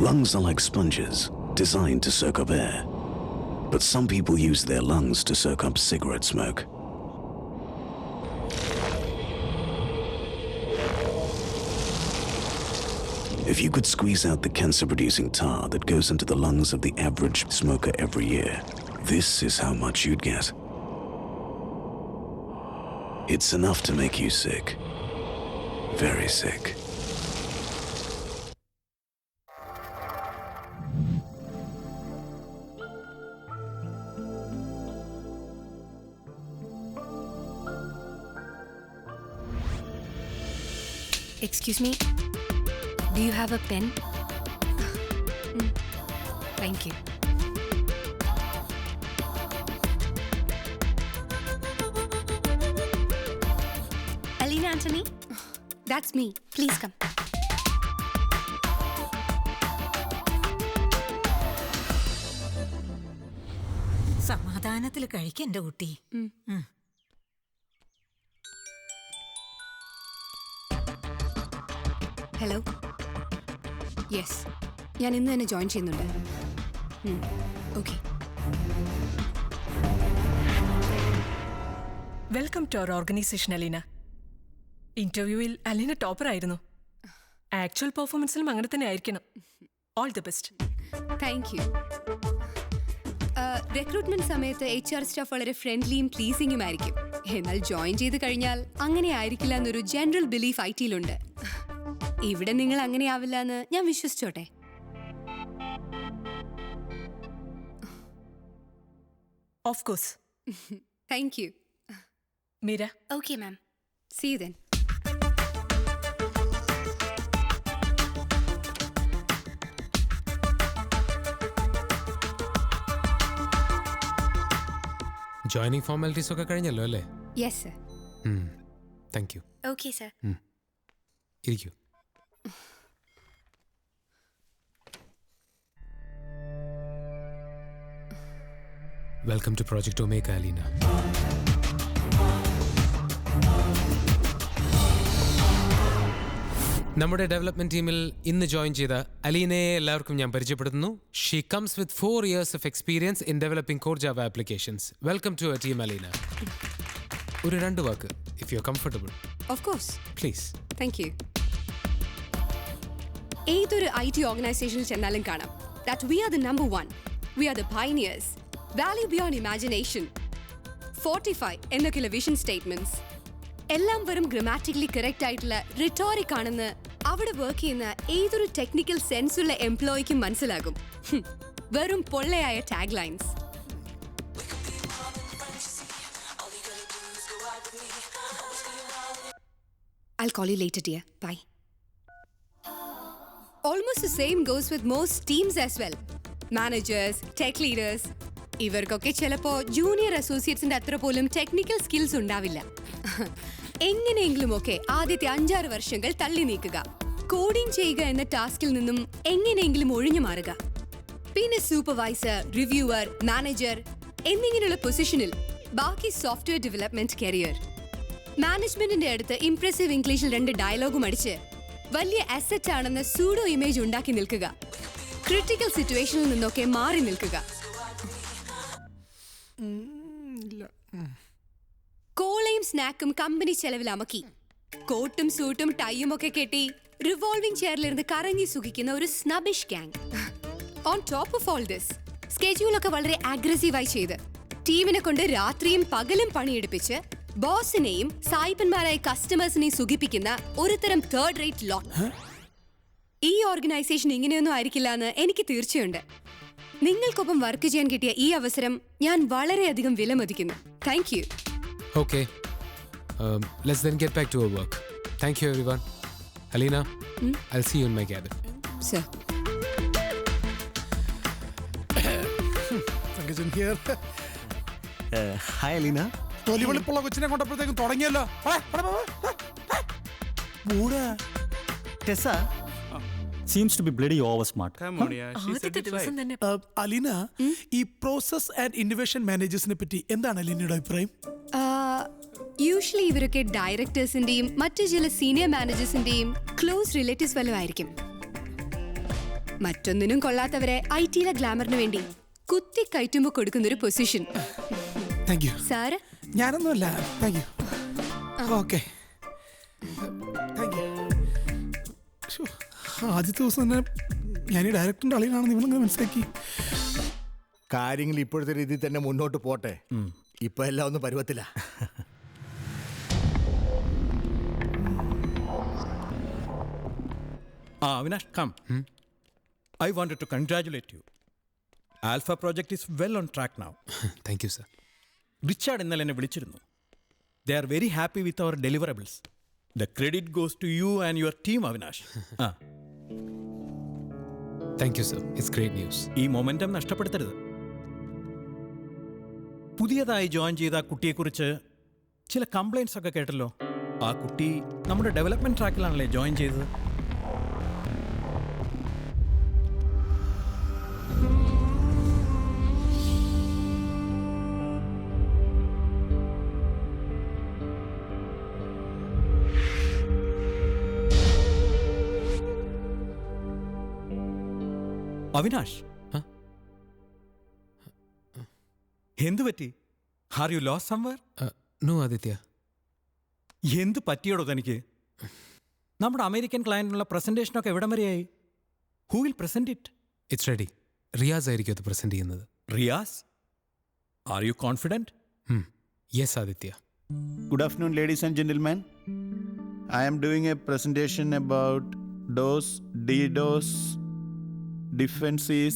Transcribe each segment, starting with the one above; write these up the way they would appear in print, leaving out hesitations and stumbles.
Lungs are like sponges, designed to soak up air. But some people use their lungs to soak up cigarette smoke. If you could squeeze out the cancer-producing tar that goes into the lungs of the average smoker every year, this is how much you'd get. It's enough to make you sick. Very sick. Excuse me, do you have a pen? Thank you. Alina Anthony, that's me. Please come. സമാധാനത്തിൽ കഴിക്കെന്റെ കുട്ടി. Hello. Yes, ഞാൻ ഇന്ന് തന്നെ join ചെയ്യുന്നുണ്ട്. Okay. Welcome to our organization Aleena. ഇന്റർവ്യൂവിൽ Aleena topper ആയിരുന്നു. Actual പെർഫോമൻസിലും അങ്ങനെ തന്നെ ആയിരിക്കണം. All the best. Thank you. Recruitment സമയത്ത് HR സ്റ്റാഫ് വളരെ ഫ്രണ്ട്ലിയും പ്ലീസിംഗും ആയിരിക്കും. എന്നാൽ ജോയിൻ ചെയ്ത് കഴിഞ്ഞാൽ അങ്ങനെ ആയിരിക്കില്ല എന്നൊരു ജനറൽ ബിലീഫ് IT-യിലുണ്ട്. ഇവിടെ നിങ്ങൾ അങ്ങനെ ആവില്ല എന്ന് ഞാൻ വിശ്വസിച്ചോട്ടെ. Of course. Thank you. Meera. Okay ma'am. See you then. Joining formalities ഒക്കെ കഴിഞ്ഞല്ലോ അല്ലേ? Yes sir. Thank you. Okay sir. ഇരിക്കൂ. Welcome to project Omega Aleena. നമ്മുടെ ഡെവലപ്മെന്റ് ടീമിൽ ഇന്ന് ജോയിൻ ചെയ്ത അലീനയെ എല്ലാവർക്കും ഞാൻ പരിചയപ്പെടുത്തുന്നു. She comes with 4 years of experience in developing core Java applications. Welcome to our team, Alina. ഒരു 2 വാക്ക്, if you're comfortable. Of course. Please. Thank you. ഏതൊരു IT ഓർഗനൈസേഷനിൽ ചെന്നാലും കാണാം that we are the number one. We are the pioneers. Value beyond imagination. Fortify എന്നൊക്കെയുള്ള vision statements എല്ലാം വെറും grammatically correct ആയിട്ടുള്ള rhetoric ആണെന്ന് അവിടെ വർക്ക് ചെയ്യുന്ന ഏതൊരു ടെക്നിക്കൽ സെൻസ് ഉള്ള എംപ്ലോയിക്കും മനസ്സിലാകും. വെറും പൊള്ളയായ tag lines. I'll call you later, dear. Bye. Almost the same goes with most teams as well. Managers, tech leaders. ഇവർക്കൊക്കെ ചിലപ്പോൾ ജൂനിയർ അസോസിയേറ്റ്സിന്റെ അത്ര പോലും ടെക്നിക്കൽ സ്കിൽസ് ഉണ്ടാവില്ല. എങ്ങനെയെങ്കിലും ഒക്കെ ആദ്യത്തെ 5-6 വർഷങ്ങൾ തള്ളി നീക്കുക, കോഡിംഗ് ചെയ്യുക എന്ന ടാസ്കിൽ നിന്നും എങ്ങനെയെങ്കിലും ഒഴിഞ്ഞു മാറുക. പിന്നെ സൂപ്പർവൈസർ, റിവ്യൂവർ, മാനേജർ എന്നിങ്ങനെയുള്ള പൊസിഷനിൽ ബാക്കി സോഫ്റ്റ്വെയർ ഡെവലപ്മെന്റ് കരിയർ. മാനേജ്മെന്റിന്റെ അടുത്ത് ഇംപ്രസീവ് ഇംഗ്ലീഷിൽ 2 ഡയലോഗും അടിച്ച് വലിയ അസറ്റ് ആണെന്ന സൂഡോ ഇമേജ് ഉണ്ടാക്കി നിൽക്കുക. ക്രിട്ടിക്കൽ സിറ്റുവേഷനിൽ നിന്നൊക്കെ മാറി നിൽക്കുക. കോളയും സ്നാക്കും കമ്പനി ചെലവിൽ അമക്കി കോട്ടും സൂട്ടും ടൈയും ഒക്കെ കെട്ടി റിവോൾവിംഗ് ചെയറിലിരുന്ന് കറങ്ങി സുഖിക്കുന്ന ഒരു snobbish gang. On top of all this, സ്കെഡ്യൂളൊക്കെ വളരെ അഗ്രസീവായി ചെയ്ത് ടീമിനെ കൊണ്ട് രാത്രിയും പകലും പണിയെടുപ്പിച്ച് ബോസിനെയും സായിപ്പന്മാരായ കസ്റ്റമേഴ്സിനെയും സുഖിപ്പിക്കുന്ന ഒരു തരം തേർഡ് റേറ്റ് ലോട്ട്. ഈ ഓർഗനൈസേഷൻ ഇങ്ങനെയൊന്നും ആയിരിക്കില്ല എന്ന് എനിക്ക് തീർച്ചയുണ്ട്. നിങ്ങൾക്കൊപ്പം വർക്ക് ചെയ്യാൻ കിട്ടിയ ഈ അവസരം ഞാൻ വളരെയധികം വിലമതിക്കുന്നു. Thank you. Okay. Let's then get back to our work. Thank you, everyone. Alina, I'll see you in my cabin. Sir. Here. Hi, Alina. തൊലിവെളിപ്പുള്ള കൊച്ചിനെ കൊണ്ടപ്പോഴത്തേക്കും തുടങ്ങിയല്ലോ. Tessa seems to be bloody over smart. Come on, yeah. She said ആദ്യത്തെ it ദിവസം right. തന്നെ അലീന, ഈ process and innovation മാനേജേഴ്സിനെ പറ്റി എന്താണ് അലീനയുടെ അഭിപ്രായം? Usually ഇവരൊക്കെ ഡയറക്ടേഴ്സിന്റെയും മറ്റു ചില സീനിയർ മാനേജേഴ്സിന്റെയും ക്ലോസ് റിലേറ്റീവ്സ് വല്ലതും ആയിരിക്കും. മറ്റൊന്നിനും കൊള്ളാത്തവരെ IT-യിലെ ഗ്ലാമറിന് വേണ്ടി കുത്തി കയറ്റുമ്പോ കൊടുക്കുന്ന ഒരു പൊസിഷൻ. Thank you. സാറ് ഞാനൊന്നുമല്ല. Thank you. Okay, thank you. ആദ്യത്തെ ദിവസം തന്നെ ഞാൻ ഈ ഡയറക്ടറിന്റെ അളിയനാണെന്ന് ഇവനങ്ങനെ മനസ്സിലാക്കി. കാര്യങ്ങൾ ഇപ്പോഴത്തെ രീതിയിൽ തന്നെ മുന്നോട്ട് പോട്ടെ. ഇപ്പൊ എല്ലാം ഒന്ന് പരുവത്തില്ല. Avinash, come. I wanted to congratulate you. Alpha project is well on track now. Thank you sir. Richard ഇന്നലെ എന്നെ വിളിച്ചിരുന്നു. They are very happy with our deliverables. The credit goes to you and your team, Avinash. Thank you sir. It's great news. ഈ momentum നഷ്ടപ്പെടുത്തരുത്. പുതിയതായി join ചെയ്ത ആ കുട്ടിയെക്കുറിച്ച് ചില complaints ഒക്കെ കേട്ടല്ലോ. ആ കുട്ടി നമ്മുടെ ഡെവലപ്മെന്റ് ട്രാക്കിലാണല്ലേ ജോയിൻ ചെയ്തത്. അവിനാഷ്, എന്തു പറ്റി? Are you lost somewhere? No Aditya. എന്ത് പറ്റിയോടോ തനിക്ക്? നമ്മുടെ അമേരിക്കൻ ക്ലയന്റിനുള്ള പ്രസന്റേഷനൊക്കെ എവിടം വരെയായി? Who will present it? It's ready. Riyas ആയിരിക്കും അത് പ്രസന്റ് ചെയ്യുന്നത്. Riyas, are you confident? Yes Aditya. Good afternoon, ladies and gentlemen. I am doing a presentation about DOS, DDoS, defenses.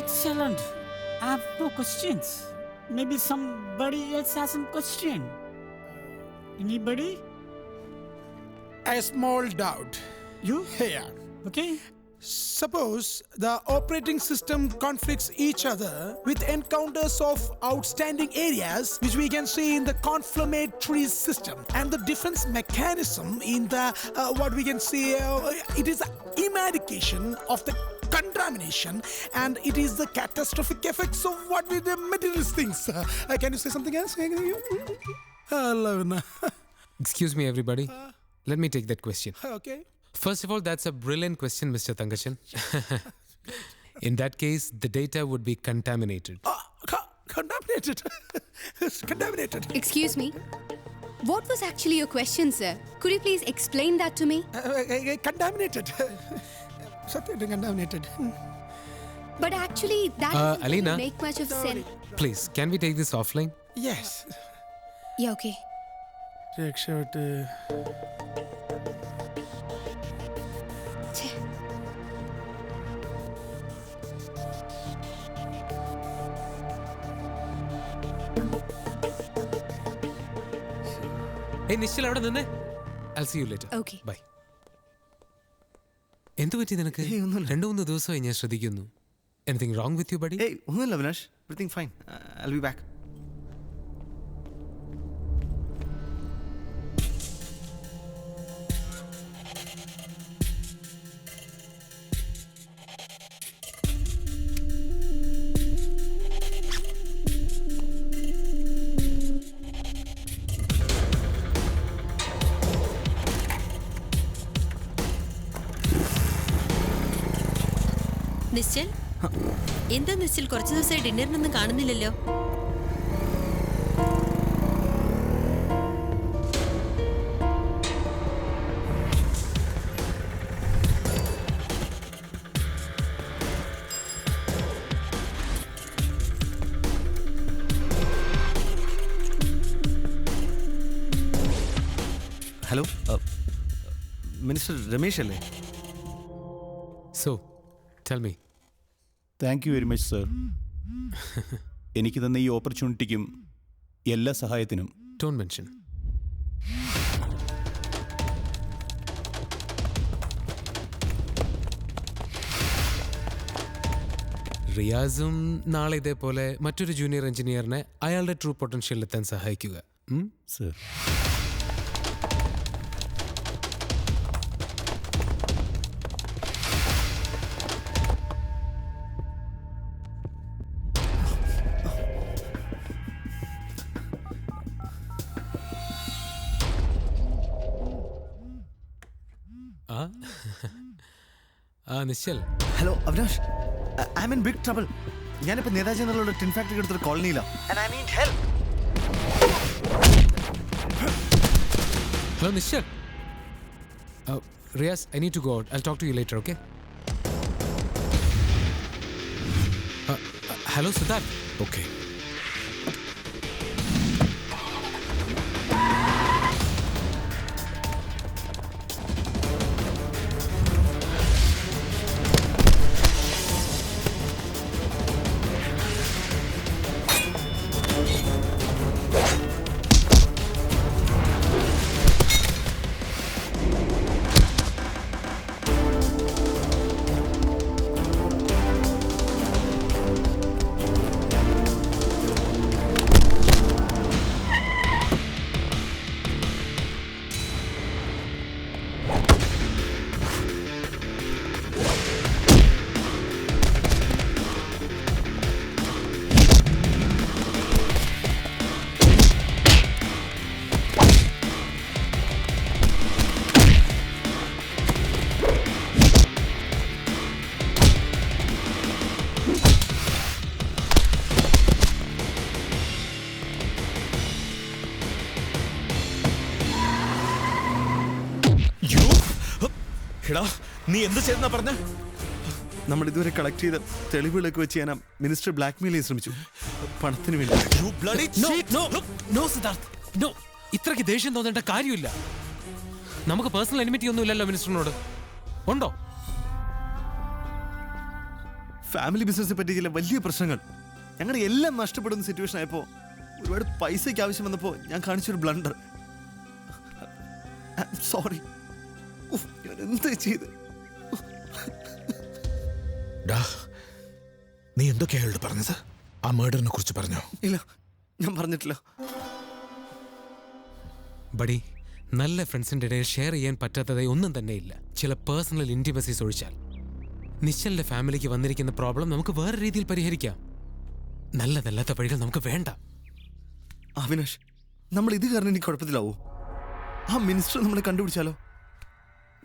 Excellent. I have no questions. Maybe somebody else has some question. Anybody? A small doubt. You? Here. Okay. Suppose the operating system conflicts each other with encounters of outstanding areas which we can see in the confirmatory system, and the defense mechanism in the what we can see it is eradication of the contamination, and it is the catastrophic effects of what with the materialist things. Can you say something else? Excuse me, everybody. Let me take that question. Okay. First of all, that's a brilliant question, Mr. Tangachan. In that case, the data would be contaminated. Contaminated. Contaminated. Excuse me. What was actually your question, sir? Could you please explain that to me? Contaminated. Something contaminated. But actually, that doesn't Alina. make much of sense. Please, can we take this offline? Yes. Yeah, okay. രക്ഷപ്പെട്ട് Hey, Nischal അവിടെ നിന്നേ. I'll see you later. Okay. Bye. എന്തു പറ്റി നിനക്ക്? 2-3 ദിവസമായി ഞാൻ ശ്രദ്ധിക്കുന്നു. Anything wrong with you, buddy? Hey, ഒന്നുമില്ല Avinash. Everything fine. I'll be back. Nischal, എന്താ നിശ്ചൽ കുറച്ച് ദിവസമായി ഡിന്നറിനൊന്നും കാണുന്നില്ലല്ലോ? ഹലോ, മിനിസ്റ്റർ രമേശ് അല്ലേ? So, tell me. Thank you very much sir. എനിക്ക് തന്ന ഈ ഓപ്പർച്യൂണിറ്റിക്കും എല്ലാ സഹായത്തിനും. Don't mention. റിയാസും നാളെ ഇതേപോലെ മറ്റൊരു ജൂനിയർ എഞ്ചിനീയറിനെ അയാളുടെ ട്രൂ പൊട്ടൻഷ്യലിൽ എത്താൻ സഹായിക്കുക. Sir. Nischal. Hello Avinash, I'm in big trouble. ഞാനിപ്പോ നേതാജി എന്നുള്ള ടിൻ ഫാക്ടറി എടുത്തൊരു കോളനിയിലാണ്. Hello Nischal. Riyas, I need to go out. I'll talk to you later, okay? Hello Siddharth. Okay. നീ എന്ത് ചെയ്തെന്നാ പറഞ്ഞ? നമ്മൾ ഇതുവരെ കളക്ട് ചെയ്ത തെളിവുകളൊക്കെ വെച്ച് ഞാൻ മിനിസ്റ്റർ ബ്ലാക്ക്മെയിൽ ചെയ്യാൻ ശ്രമിച്ചു, പണത്തിന് വേണ്ടി. ഇത്രയ്ക്ക് ദേഷ്യം തോന്നേണ്ട കാര്യമില്ല. നമുക്ക് പേഴ്സണൽ എനിമിറ്റി ഒന്നും ഇല്ലല്ലോ മിനിസ്റ്ററിനോട്. ഉണ്ടോ? ഫാമിലി ബിസിനസിനെ പറ്റി ചില വലിയ പ്രശ്നങ്ങൾ, ഞങ്ങളുടെ എല്ലാം നഷ്ടപ്പെടുന്ന സിറ്റുവേഷൻ ആയപ്പോൾ ഒരുപാട് പൈസയ്ക്ക് ആവശ്യം വന്നപ്പോൾ ഞാൻ കാണിച്ചൊരു ബ്ലണ്ടർ. സോറി. ഞാൻ എന്താ ചെയ്ത്? നീ എന്തൊക്കെയാ പറഞ്ഞത്? ആ മേഡറിനെ കുറിച്ച് പറഞ്ഞോ? ഇല്ല, ഞാൻ പറഞ്ഞിട്ടില്ല. ബഡി, നല്ല ഫ്രണ്ട്സിന്റെ ഇടയിൽ ഷെയർ ചെയ്യാൻ പറ്റാത്തതായി ഒന്നും തന്നെ ഇല്ല, ചില പേഴ്സണൽ ഇന്റിമസീസ് ഒഴിച്ചാൽ. നിശ്ചലിന്റെ ഫാമിലിക്ക് വന്നിരിക്കുന്ന പ്രോബ്ലം നമുക്ക് വേറെ രീതിയിൽ പരിഹരിക്കാം. നല്ലതല്ലാത്ത വഴികൾ നമുക്ക് വേണ്ട. അവിനാഷ്, നമ്മൾ ഇത് കാരണം എനിക്ക് കുഴപ്പത്തിലാവോ? ആ മിനിസ്റ്റർ നമ്മളെ കണ്ടുപിടിച്ചാലോ?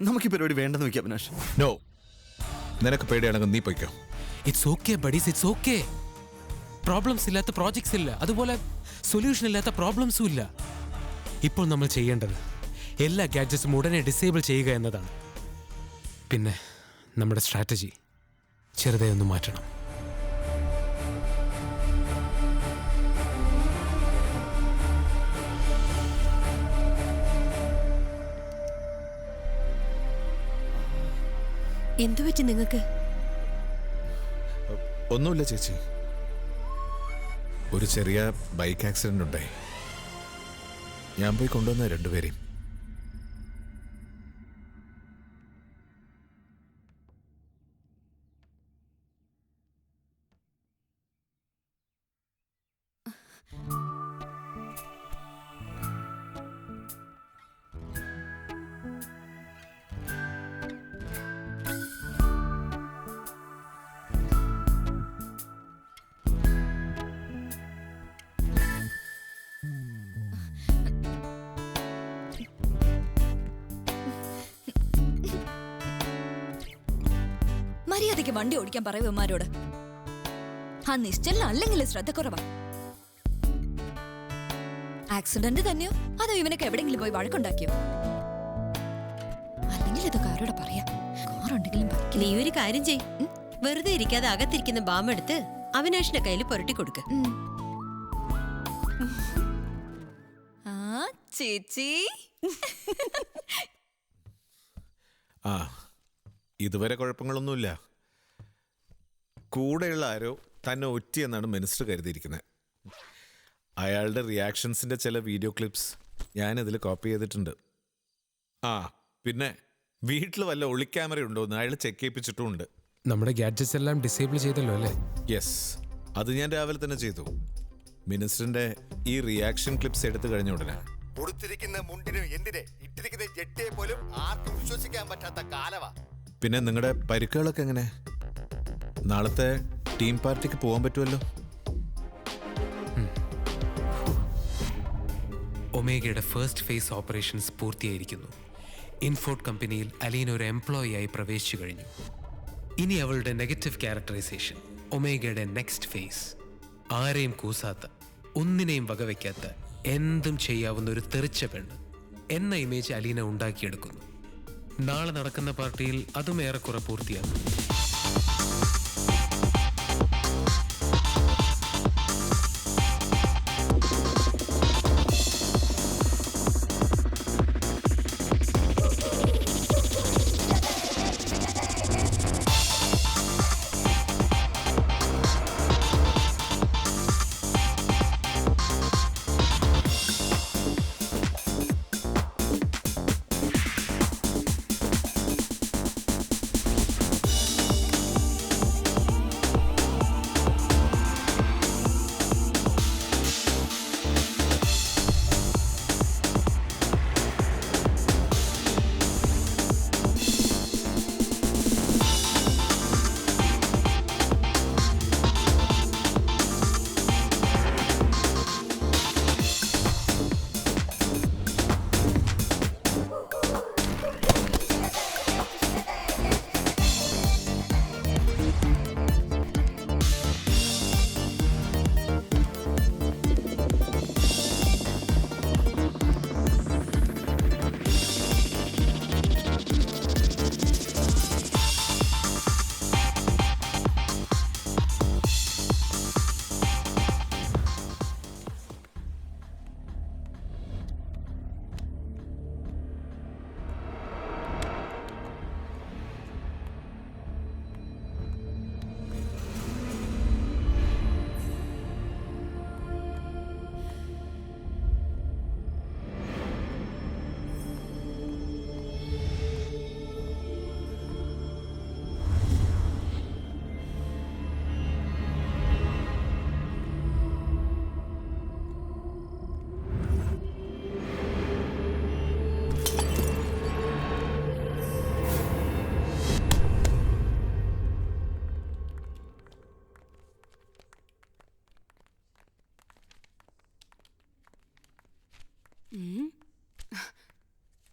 നമുക്ക് ഈ പരിപാടി വേണ്ടെന്ന് വെക്കാം അവിനാഷ്. നോ, നിനക്ക് പേടിയാണെങ്കിൽ നീ പോയിക്കോ. It's okay buddies, it's okay. Problems ഇല്ലാത്ത പ്രോജക്ട്സ് ഇല്ല, അതുപോലെ സൊല്യൂഷൻ ഇല്ലാത്ത പ്രോബ്ലംസും ഇല്ല. ഇപ്പോൾ നമ്മൾ ചെയ്യേണ്ടത് എല്ലാ ഗാഡ്ജറ്റ്സും ഉടനെ ഡിസേബിൾ ചെയ്യുക എന്നതാണ്. പിന്നെ നമ്മുടെ സ്ട്രാറ്റജി ചെറുതായി ഒന്ന് മാറ്റണം. എന്തു പറ്റി നിങ്ങൾക്ക്? ഒന്നുമില്ല ചേച്ചി, ഒരു ചെറിയ ബൈക്ക് ആക്സിഡന്റ് ഉണ്ടായി. ഞാൻ പോയി കൊണ്ടുവന്ന രണ്ടുപേരെയും. മര്യാദയ്ക്ക് വണ്ടി ഓടിക്കാൻ പറയുമാരോട്. ആ നിശ്ചല അല്ലെങ്കിൽ ശ്രദ്ധ കുറവാ. ആക്സിഡന്റ് തന്നെയോ അതോ ഇവനൊക്കെ എവിടെങ്കിലും പോയി വഴക്കുണ്ടാക്കിയോ? അല്ലെങ്കിൽ ഇതൊക്കെ ആരോട് പറയാ? കാറുണ്ടെങ്കിലും നീ ഒരു കാര്യം ചെയ്, വെറുതെ ഇരിക്കാതെ അകത്തിരിക്കുന്ന ബാമെടുത്ത് അവിനാഷിന്റെ കയ്യിൽ പുരട്ടി കൊടുക്ക. ചേച്ചി, ആ, ഇതുവരെ കുഴപ്പങ്ങളൊന്നുമില്ല. കൂടെയുള്ള ആരോ തന്നെ ഒറ്റിയെന്നാണ് മിനിസ്റ്റർ കരുതിയിരിക്കുന്നത്. അയാളുടെ റിയാക്ഷൻസിൻ്റെ ചില വീഡിയോ ക്ലിപ്സ് ഞാനിതിൽ കോപ്പി ചെയ്തിട്ടുണ്ട്. ആ, പിന്നെ വീട്ടിൽ വല്ല ഒളിക്യാമറ ഉണ്ടോ എന്ന് അയാൾ ചെക്ക് ചെയ്യിപ്പിച്ചിട്ടുമുണ്ട്. നമ്മുടെ ഗാഡ്ജറ്റ്സ് എല്ലാം ഡിസേബിൾ ചെയ്തല്ലോ അല്ലേ? യെസ്, അത് ഞാൻ രാവിലെ തന്നെ ചെയ്തു. മിനിസ്റ്ററിന്റെ ഈ റിയാക്ഷൻ ക്ലിപ്സ് എടുത്തു കഴിഞ്ഞ ഉടനെ. കൊടുത്തിരിക്കുന്ന മുണ്ടിനും എന്തിനെ ഇട്ടിരിക്കുന്ന ജെട്ടിയെ പോലും ആർക്കും വിശ്വസിക്കാൻ പറ്റാത്ത കാലവാ. പിന്നെ നിങ്ങളുടെ പരിക്കുകളൊക്കെ എങ്ങനെ? നാളത്തെ ടീം പാർട്ടിക്ക് പോകാൻ പറ്റുമല്ലോ? ഒമേഗയുടെ ഫസ്റ്റ് ഫേസ് ഓപ്പറേഷൻസ് പൂർത്തിയായിരിക്കുന്നു. ഇൻഫോർട്ട് കമ്പനിയിൽ അലീന ഒരു എംപ്ലോയി ആയി പ്രവേശിച്ചു കഴിഞ്ഞു. ഇനി അവളുടെ നെഗറ്റീവ് ക്യാരക്ടറൈസേഷൻ, ഒമേഗയുടെ നെക്സ്റ്റ് ഫേസ്. ആരെയും കൂസാത്ത, ഒന്നിനെയും വകവയ്ക്കാത്ത, എന്തും ചെയ്യാവുന്ന ഒരു തെറിച്ച പെണ്ണ് എന്ന ഇമേജ് അലീന ഉണ്ടാക്കിയെടുക്കുന്നു. നാളെ നടക്കുന്ന പാർട്ടിയിൽ അതും ഏറെക്കുറെ പൂർത്തിയാകും.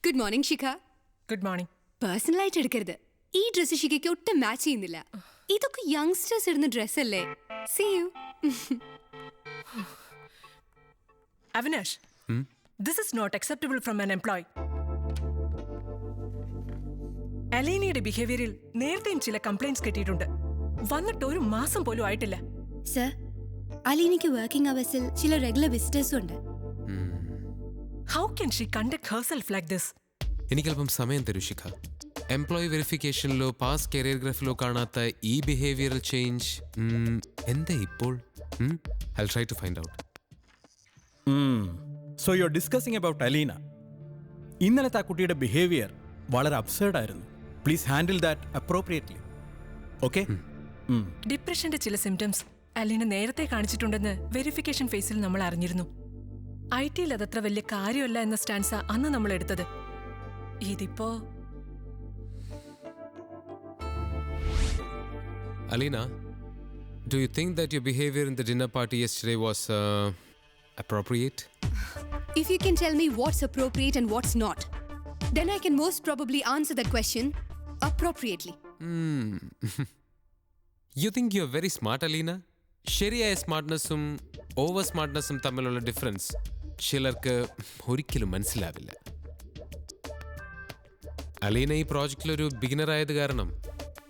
Good morning Shikha. Good morning. പേഴ്സണലായിട്ട് എടുക്കരുത്. ഈ ഡ്രസ് ശിഖയ്ക്ക് ഒട്ടും മാച്ച് ചെയ്യുന്നില്ല. ഇതൊക്കെ യങ്സ്റ്റേഴ്സ് ഇടുന്ന ഡ്രസ് അല്ലേ? See you. Avinash, this is not acceptable from an employee. അലീനയുടെ ബിഹേവിയറിൽ നേരത്തെയും ചില കംപ്ലൈന്റ്സ് കിട്ടിയിട്ടുണ്ട്. വന്നിട്ട് ഒരു മാസം പോലും ആയിട്ടില്ല. സർ, അലീനയ്ക്ക് വർക്കിംഗ് അവേഴ്സിൽ ചില റെഗുലർ വിസിറ്റേഴ്സും ഉണ്ട്. How can she conduct herself like this? എനിക്കല്പം സമയം തരൂ ശിഖ. എംപ്ലോയി വെരിഫിക്കേഷനിലോ പാസ് കരിയർ ഗ്രാഫിലോ കാണാത്ത ഈ ബിഹേവിയറൽ ചേഞ്ച് എന്താ ഇപ്പോൾ? I'll try to find out. So you are discussing about Aleena. ഇന്നലത്തെ ആ കുട്ടിയുടെ ബിഹേവിയർ വളരെ അബ്സേർഡ് ആയിരുന്നു. Please handle that appropriately. Okay? ഡിപ്രഷന്റെ ചില സിംറ്റംസ് അലീന നേരത്തെ കാണിച്ചിട്ടുണ്ടെന്ന് വെരിഫിക്കേഷൻ ഫേസിൽ നമ്മൾ അറിഞ്ഞിരുന്നു. IT-യിൽ അതത്ര വലിയ കാര്യമല്ല എന്ന സ്റ്റാൻസ അന്ന് നമ്മൾ എടുത്തത്. ഇതിപ്പോ Alina, do you think that your behavior in the dinner party yesterday was appropriate? If you can tell me what's appropriate and what's not, then I can most probably answer that question appropriately. You think you're very smart, Alina? ശരിയായ സ്മാർട്ട്നെസ്സും over സ്മാർട്ട്നെസ്സും തമ്മിലുള്ള difference ചിലർക്ക് ഒരിക്കലും മനസ്സിലാവില്ല. അലീന ഈ പ്രോജക്റ്റിലൊരു beginner ആയത് കാരണം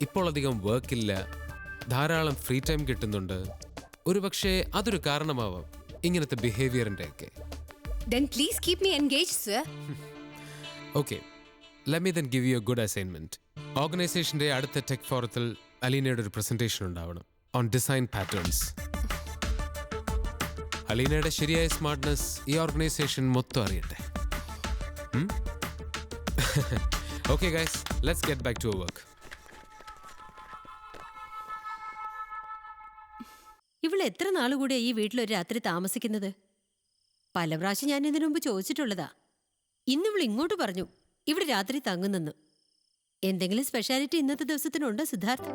ഇപ്പോൾ അധികം വർക്കില്ല, ധാരാളം ഫ്രീ ടൈം കിട്ടുന്നുണ്ട്. ഒരുപക്ഷെ അതൊരു കാരണമാവാം ഇങ്ങനത്തെ ബിഹേവിയറിൻ്റെ ഒക്കെ. Then please keep me engaged, sir. Okay, let me then give you a good assignment. ഓർഗനൈസേഷൻ്റെ അടുത്ത ടെക് ഫോറത്തിൽ അലീനയുടെ ഒരു പ്രസന്റേഷൻ ഉണ്ടാവണം ഓൺ ഡിസൈൻ പാറ്റേൺസ്. അലീനയുടെ ശരിയായ സ്മാർട്ട്നെസ് ഈ ഓർഗനൈസേഷൻ മൊത്തം അറിയട്ടെ. Okay guys, let's get back to our work. ഇവൾ എത്ര നാളുകൂടെ ഈ വീട്ടിലൊരു രാത്രി താമസിക്കുന്നത്? പല പ്രാവശ്യം ഞാൻ ഇതിനു മുമ്പ് ചോദിച്ചിട്ടുള്ളതാ. ഇന്നിവൾ ഇങ്ങോട്ട് പറഞ്ഞു ഇവിടെ രാത്രി തങ്ങുന്നെന്ന്. എന്തെങ്കിലും സ്പെഷ്യാലിറ്റി ഇന്നത്തെ ദിവസത്തിനുണ്ടോ സിദ്ധാർത്ഥ്?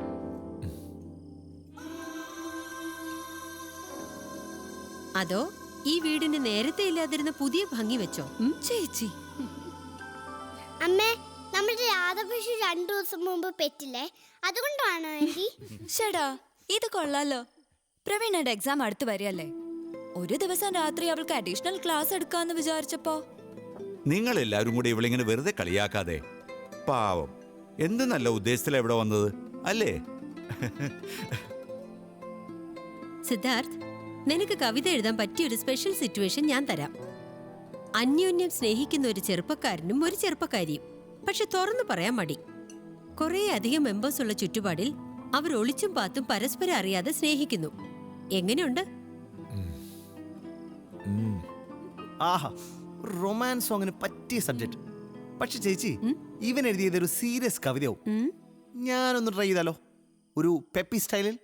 അതോ ഈ വീടിന് നേരത്തെ ഇല്ലാതിരുന്ന പുതിയ ഭംഗി വെച്ചോ? ചേച്ചി, അമ്മേ, നമ്മുടെ രാധാപശു 2 ദിവസം മുമ്പ് പെറ്റില്ലേ, അതുകൊണ്ടാണോ ആന്റി? ഷടാ, ഇത് കൊള്ളാലോ. പ്രവീണയുടെ എക്സാം അടുത്ത് വരികയല്ലേ. ഒരു ദിവസം രാത്രി അവൾക്ക് അഡീഷണൽ ക്ലാസ് എടുക്കാന്ന് വിചാരിച്ചപ്പോ നിങ്ങൾ എല്ലാവരും കൂടി ഇവളിങ്ങനെ വെറുതെ കളിയാക്കാതെ. പാവം, എന്ത് നല്ല ഉദ്ദേശത്തിലാണ് ഇവിടെ വന്നത് അല്ലേ? സിദ്ധാർത്ഥ്, നിനക്ക് കവിത എഴുതാൻ പറ്റിയൊരു സ്പെഷ്യൽ സിറ്റുവേഷൻ ഞാൻ തരാം. അന്യോന്യം സ്നേഹിക്കുന്ന ഒരു ചെറുപ്പക്കാരനും ഒരു ചെറുപ്പക്കാരിയും, പക്ഷെ തുറന്നു പറയാൻ മടി. കുറേ അധികം മെമ്പേഴ്സ് ഉള്ള ചുറ്റുപാടിൽ അവർ ഒളിച്ചും പാത്തും പരസ്പരം അറിയാതെ സ്നേഹിക്കുന്നു. എങ്ങനെയുണ്ട്? ആഹാ, റൊമാൻസ് സോങ്ങിന് പറ്റിയ സബ്ജക്ട്. പക്ഷെ ചേച്ചി, ഇവൻ എഴുതിയത് ഒരു സീരിയസ് കവിതയാവും. ഞാനൊന്ന് ട്രൈ ചെയ്താലോ, ഒരു പെപ്പി സ്റ്റൈലിൽ?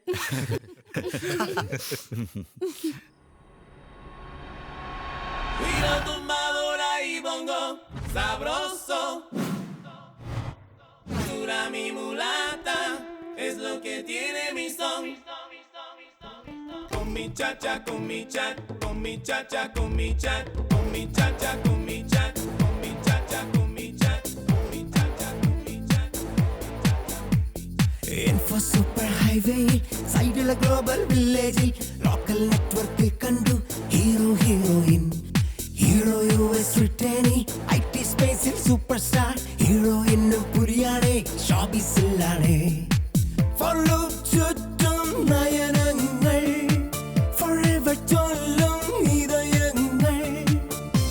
Es lo que tiene mi son. Con mi chacha, con mi chat, con mi chacha, con mi chat, con mi chacha, con mi chat, con mi chacha, con mi chat, con mi chacha, con mi chat. Info super highway, side la global village, local network kandu, hero heroine. Hero US Brittany, IT space superstar, heroine puriyane, showbiz illane. Follow ചുറ്റും നയനങ്ങൾ, forever ചൊല്ലും ഹൃദയങ്ങൾ,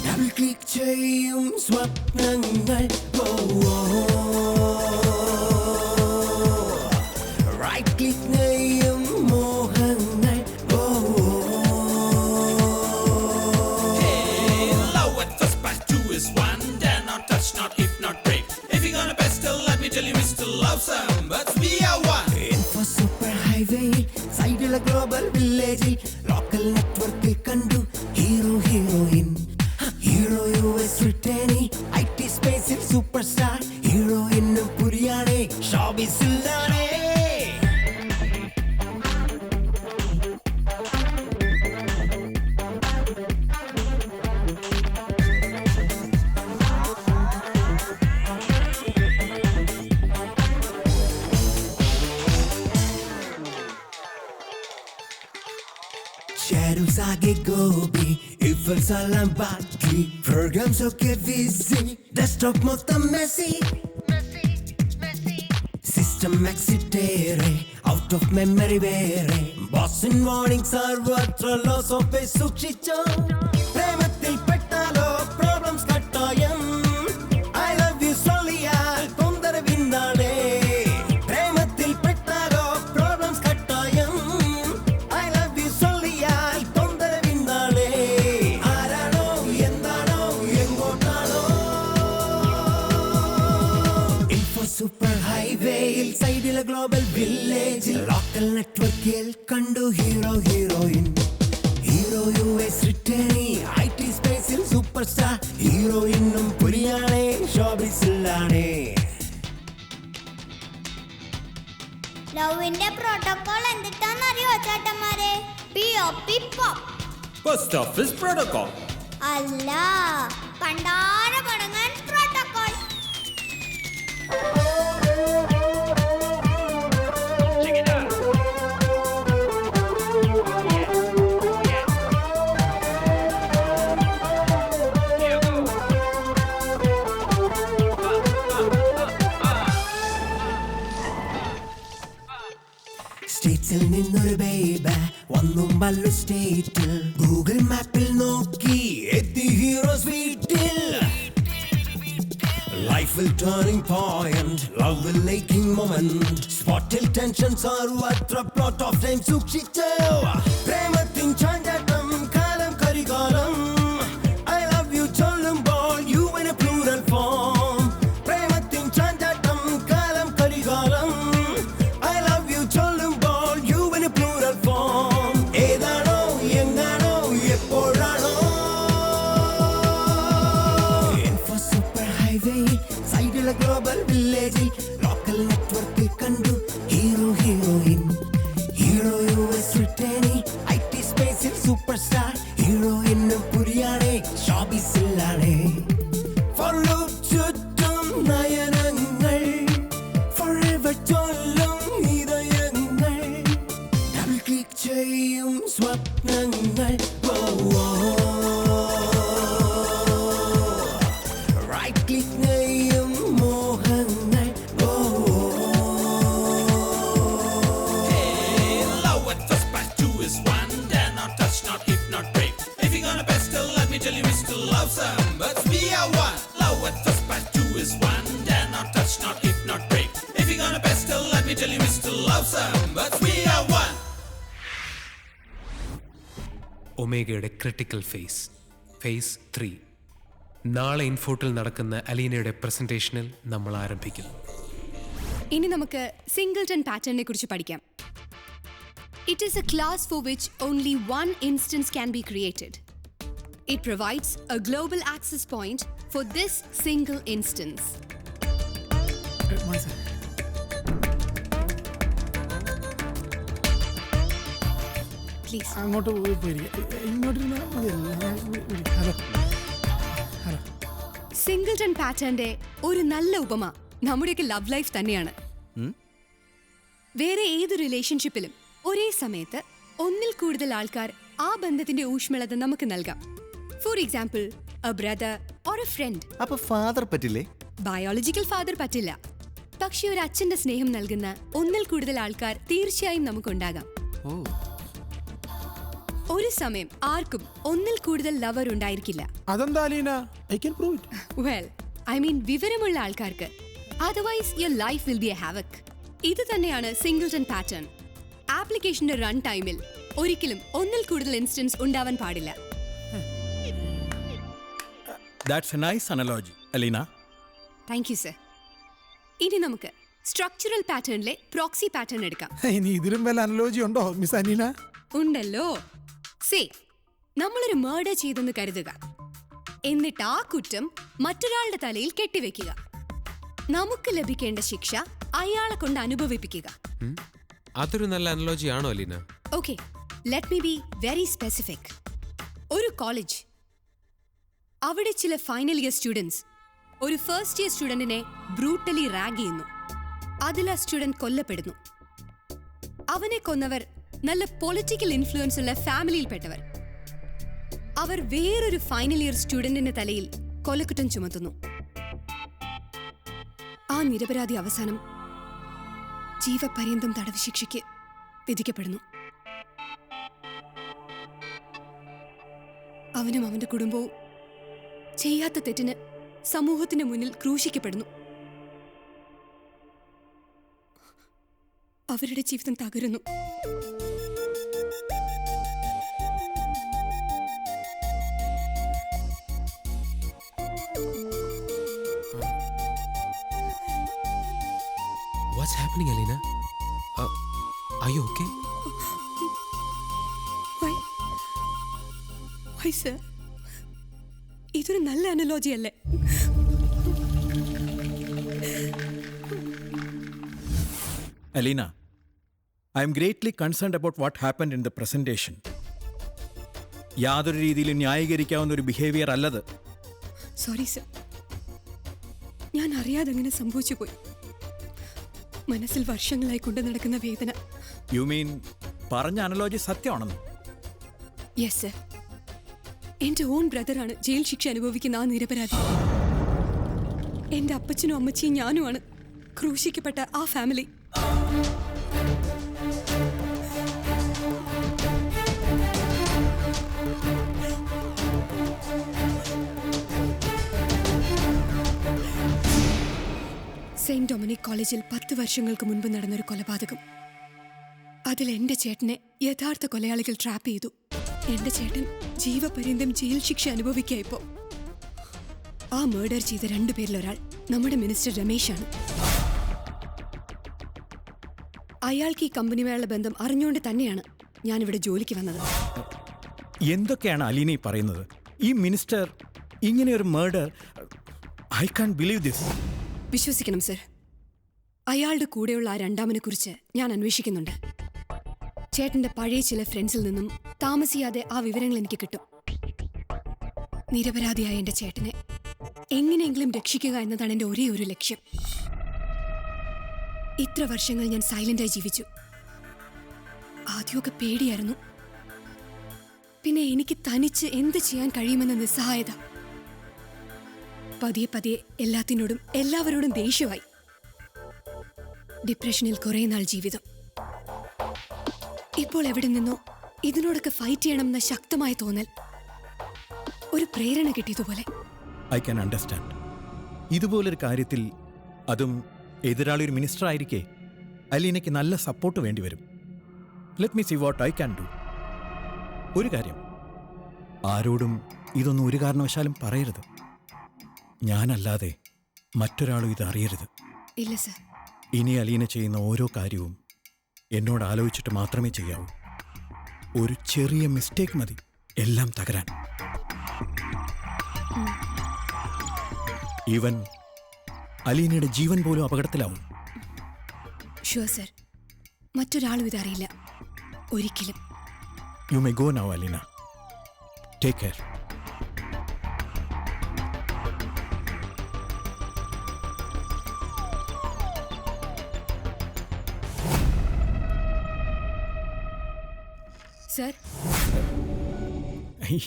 double click ചെയ്യും സ്വപ്നങ്ങൾ, right click നെയ്യും മോഹങ്ങൾ. Love at first pass, 2 is 1. Dare not touch, not if not break. If you're gonna pestell, let me tell you, Mr. Love some, but we are one. Info super highway, side la global village, local network kandu, hero heroine. Hero US Brittany, IT space superstar, heroine puriyane, showbiz illane. Shadows आगे गोभी, Eiffel सलाम बाकी, programs okay busy, desktop మొత్తం messy, system exitere, out of memory వేరే, boss in warning സർവത്ര loss of base സൂക്ഷിച്ചോ, പ്രേമത്തിൽ പെട്ടാലോ problems കട്ടായം, I love you solliയാൽ തൊന്തര വിന്നാടേ, പ്രേമത്തിൽ പെട്ടാലോ problems കട്ടായം, I love you solliയാൽ തൊന്തര വിന്നാടേ, ആരാണോ എന്താണോ എങ്ങോട്ടാണോ. Info super highway, സൈഡിലെ ഗ്ലോബൽ വില്ലേജിൽ, ലോക്കൽ നെറ്റ്വർക്കിൽ കണ്ടു hero heroine. Hero US Brittany, IT സ്പേസിൽ സൂപ്പർ സ്റ്റാർ, ഹീറോയിനും പുരിയാണേ, ഷോബിസിലാണേ. ലവിന്റെ പ്രോട്ടോകോൾ എന്തിട്ടാന്നറിയോ ചേട്ടന്മാരെ? POP pop. Post office protocol. അല്ല, പണ്ടാര പടങ്ങൻ പ്രോട്ടോകോൾ. സ്റ്റേറ്റ്സിൽ നിന്നൊരു ബേബി വന്നു മല്ലു സ്റ്റേറ്റിൽ, ഗൂഗിൾ മാപ്പിൽ നോക്കി എത്തി ഹീറോസ് വീട്ടിൽ. ലൈഫിൽ ടേണിംഗ് പോയിന്റ്, ലവിൽ ലേക്കിംഗ് മൊമെന്റ്, സ്പോട്ടിൽ ടെൻഷൻ സർവത്ര പ്ലോട്ട് ഓഫ് ടൈം സൂക്ഷിച്ചു. പ്രേമത്തിൻ ചാഞ്ചാട്ടം കാലം കരികാലം, ഐ ലവ് യു ചൊല്ലുമ്പോൾ you in a plural form. പ്രേമത്തിൻ ചാഞ്ചാട്ടം കാലം കരികാലം, I love you ചൊല്ലുമ്പോൾ you in a plural form. ഏത് സൈഡിലെ ഗ്ലോബൽ വില്ലേജിൽ ലോക്കൽ നെറ്റ്വർക്കിൽ കണ്ടു hero heroine hero US റിട്ടേണി IT സ്പേസിൽ സൂപ്പർ സ്റ്റാർ ഹീറോയിനും പുരിയാണേ ഷോബീസിലാണേ ഫോളോ ചുറ്റും നയനങ്ങൾ forever ചൊല്ലും ഹൃദയങ്ങൾ ഡബിൾ ക്ലിക്ക് ചെയ്യും സ്വപ്നങ്ങൾ റൈറ്റ് ക്ലിക്ക് ചെയ്യും മോഹങ്ങൾ Love at first pass, 2 is 1. Dare not touch, not hit, not break. If you're gonna best, let me tell you, we still love some, but we are one. Love at first pass, 2 is 1. Dare not touch, not hit, not break. If you're gonna best, let me tell you, we still love some, but we are one. ഒമേഗയുടെ critical phase 3. നാളെ ഇൻഫോട്ടിൽ നടക്കുന്ന അലീനയുടെ പ്രസന്റേഷനിൽ നമ്മൾ ആരംഭിക്കുന്നു. ഇനി നമുക്ക് singleton പാറ്റേണിനെ കുറിച്ച് പഠിക്കാം. It is a class for which only one instance can be created. It provides a global access point for this single instance. Please അങ്ങോട്ട് ഇങ്ങോട്ടിരുന്ന ഹലോ ഹലോ. സിംഗിൾട്ടൺ പാറ്റേണിന്റെ ഒരു നല്ല ഉപമ നമ്മുടെയൊക്കെ ലവ് ലൈഫ് തന്നെയാണ്. വേറെ ഏത് റിലേഷൻഷിപ്പിലും ഒരേ സമയത്ത് ഒന്നിൽ കൂടുതൽ ആൾക്കാർ ആ ബന്ധത്തിന്റെ ഊഷ്മളത നമുക്ക് നൽകാം. For example, A brother or a friend. അപ്പൊ ഫാദർ പറ്റില്ലേ? ബയോളജിക്കൽ ഫാദർ പറ്റില്ല, പക്ഷെ ഒരു അച്ഛന്റെ സ്നേഹം നൽകുന്ന ഒന്നിൽ കൂടുതൽ ആൾക്കാർ തീർച്ചയായും നമുക്കുണ്ടാകാം. ഒരു സമയം ആർക്കും ഒന്നിൽ കൂടുതൽ ലവർ ഉണ്ടായിരിക്കില്ല. അതെന്താ Aleena? I can prove it. Well, I mean വിവരമുള്ള ആൾക്കാർക്ക്. Otherwise your life will be a havoc. ഇത് തന്നെയാണ് സിംഗിൾട്ടൺ പാറ്റേൺ. ആപ്ലിക്കേഷന്റെ റൺ ടൈമിൽ ഒരിക്കലും ഒന്നിൽ കൂടുതൽ ഇൻസ്റ്റൻസ് ഉണ്ടാവാൻ പാടില്ല. That's a nice analogy, Alina. Thank you sir. ഇനി നമുക്ക് സ്ട്രക്ചറൽ പാറ്റേണിലെ പ്രോക്സി പാറ്റേൺ എടുക്കാം. ഇനി ഇതിലും വല്ല അനലോജി ഉണ്ടോ മിസ് അലീന? ഉണ്ടല്ലോ. സേ, നമ്മളൊരു മർഡർ ചെയ്തെന്ന് കരുതുക. എന്നിട്ട് ആ കുറ്റം മറ്റൊരാളുടെ തലയിൽ കെട്ടിവെക്കുക. നമുക്ക് ലഭിക്കേണ്ട ശിക്ഷ അയാളെ കൊണ്ട് അനുഭവിപ്പിക്കുക. അതൊരു നല്ല അനലോജി ആണോ Aleena? Okay, let me be very specific. ഒരു കോളേജ്, അവിടെ ചില ഫൈനൽ ഇയർ സ്റ്റുഡൻസ് ഒരു ഫസ്റ്റ് ഇയർ സ്റ്റുഡന്റിനെ ബ്രൂട്ടലി റാഗ് ചെയ്യുന്നു. അതിൽ ആ സ്റ്റുഡന്റ് കൊല്ലപ്പെടുന്നു. അവനെ കൊന്നവർ നല്ല പൊളിറ്റിക്കൽ ഇൻഫ്ലുവൻസ് ഉള്ള ഫാമിലിയിൽപ്പെട്ടവർ. അവർ വേറൊരു ഫൈനൽ ഇയർ സ്റ്റുഡന്റിന്റെ തലയിൽ കൊലക്കുറ്റം ചുമത്തുന്നു. ആ നിരപരാധി അവസാനം ജീവപര്യന്തം തടവ് ശിക്ഷയ്ക്ക് വിധിക്കപ്പെടുന്നു. അവനും അവന്റെ കുടുംബവും ചെയ്യാത്ത തെറ്റിന് സമൂഹത്തിന് മുന്നിൽ ക്രൂശിക്കപ്പെടുന്നു. അവരുടെ ജീവിതം തകരുന്നു. What's happening, Alina? Are you okay? Why, sir? ഇതൊരു നല്ല അനലോജി അല്ലേ? Alina, I am greatly concerned about what happened in the presentation. യാതൊരു രീതിയിലും ന്യായീകരിക്കാവുന്ന ഒരു ബിഹേവിയർ അല്ലത്. സോറി സർ, ഞാൻ അറിയാതെ അങ്ങനെ സംഭവിച്ചു പോയി. മനസ്സിൽ വർഷങ്ങളായി കൊണ്ടു നടക്കുന്ന വേദന. യു മീൻ പറഞ്ഞ അനലോജി സത്യമാണെന്ന്? Yes sir. എന്റെ ഓൺ ബ്രദറാണ് ജയിൽ ശിക്ഷ അനുഭവിക്കുന്ന ആ നിരപരാധി. എന്റെ അപ്പച്ചനും അമ്മച്ചിയും ഞാനുമാണ് ക്രൂശിക്കപ്പെട്ട ആ ഫാമിലി. സെയിന്റ് ഡൊമിനിക് കോളേജിൽ 10 വർഷങ്ങൾക്ക് മുൻപ് നടന്നൊരു കൊലപാതകം. അതിൽ എന്റെ ചേട്ടനെ യഥാർത്ഥ കൊലയാളികൾ ട്രാപ്പ് ചെയ്തു. എന്റെ ചേട്ടൻ ജീവപര്യന്തം ജയിൽ ശിക്ഷ അനുഭവിക്കായപ്പോ ആ മർഡർ ചെയ്ത 2 പേരിൽ ഒരാൾ നമ്മുടെ മിനിസ്റ്റർ രമേശാണ്. അയാൾക്ക് ഈ കമ്പനിയുമായുള്ള ബന്ധം അറിഞ്ഞുകൊണ്ട് തന്നെയാണ് ഞാനിവിടെ ജോലിക്ക് വന്നത്. എന്തൊക്കെയാണ് അലീന പറയുന്നത്? ഈ മിനിസ്റ്റർ ഇങ്ങനെ ഒരു murder, I can believe this. വിശ്വസിക്കണം സർ. അയാളുടെ കൂടെയുള്ള ആ രണ്ടാമനെ കുറിച്ച് ഞാൻ അന്വേഷിക്കുന്നുണ്ട്. ചേട്ടന്റെ പഴയ ചില ഫ്രണ്ട്സിൽ നിന്നും താമസിയാതെ ആ വിവരങ്ങൾ എനിക്ക് കിട്ടും. നിരപരാധിയായ എന്റെ ചേട്ടനെ എങ്ങനെയെങ്കിലും രക്ഷിക്കുക എന്നതാണ് എന്റെ ഒരേ ഒരു ലക്ഷ്യം. ഇത്ര വർഷങ്ങൾ ഞാൻ സൈലന്റായി ജീവിച്ചു. ആദ്യമൊക്കെ പേടിയായിരുന്നു. പിന്നെ എനിക്ക് തനിച്ച് എന്ത് ചെയ്യാൻ കഴിയുമെന്ന നിസ്സഹായത. പതിയെ പതിയെ എല്ലാത്തിനോടും എല്ലാവരോടും ദേഷ്യമായി. ഡിപ്രഷനിൽ കുറെ നാൾ ജീവിതം. ഇപ്പോൾ എവിടെ നിന്നോ ഇതിനോടൊക്കെ ഫൈറ്റ് ചെയ്യണമെന്ന ശക്തമായ തോന്നൽ, ഒരു പ്രേരണ കിട്ടിയതുപോലെ. I can understand. ഇതുപോലൊരു കാര്യത്തിൽ, അതും എതിരാളി ഒരു മിനിസ്റ്റർ ആയിരിക്കെ, അലീനയ്ക്ക് നല്ല സപ്പോർട്ട് വേണ്ടിവരും. Let me see what I can do. ഒരു കാര്യം, ആരോടും ഇതൊന്നും ഒരു കാരണവശാലും പറയരുത്. ഞാനല്ലാതെ മറ്റൊരാളും ഇത് അറിയരുത്. ഇല്ല സർ. ഇനി അലീന ചെയ്യുന്ന ഓരോ കാര്യവും എന്നോട് ആലോചിച്ചിട്ട് മാത്രമേ ചെയ്യാവൂ. ഒരു ചെറിയ മിസ്റ്റേക്ക് മതി എല്ലാം തകരാൻ. ഈവൻ അലീനയുടെ ജീവൻ പോലും അപകടത്തിലാവും. Sure sir. മറ്റൊരാളും ഇതറിയില്ല ഒരിക്കലും. You may go now Aleena. Take care. Sir,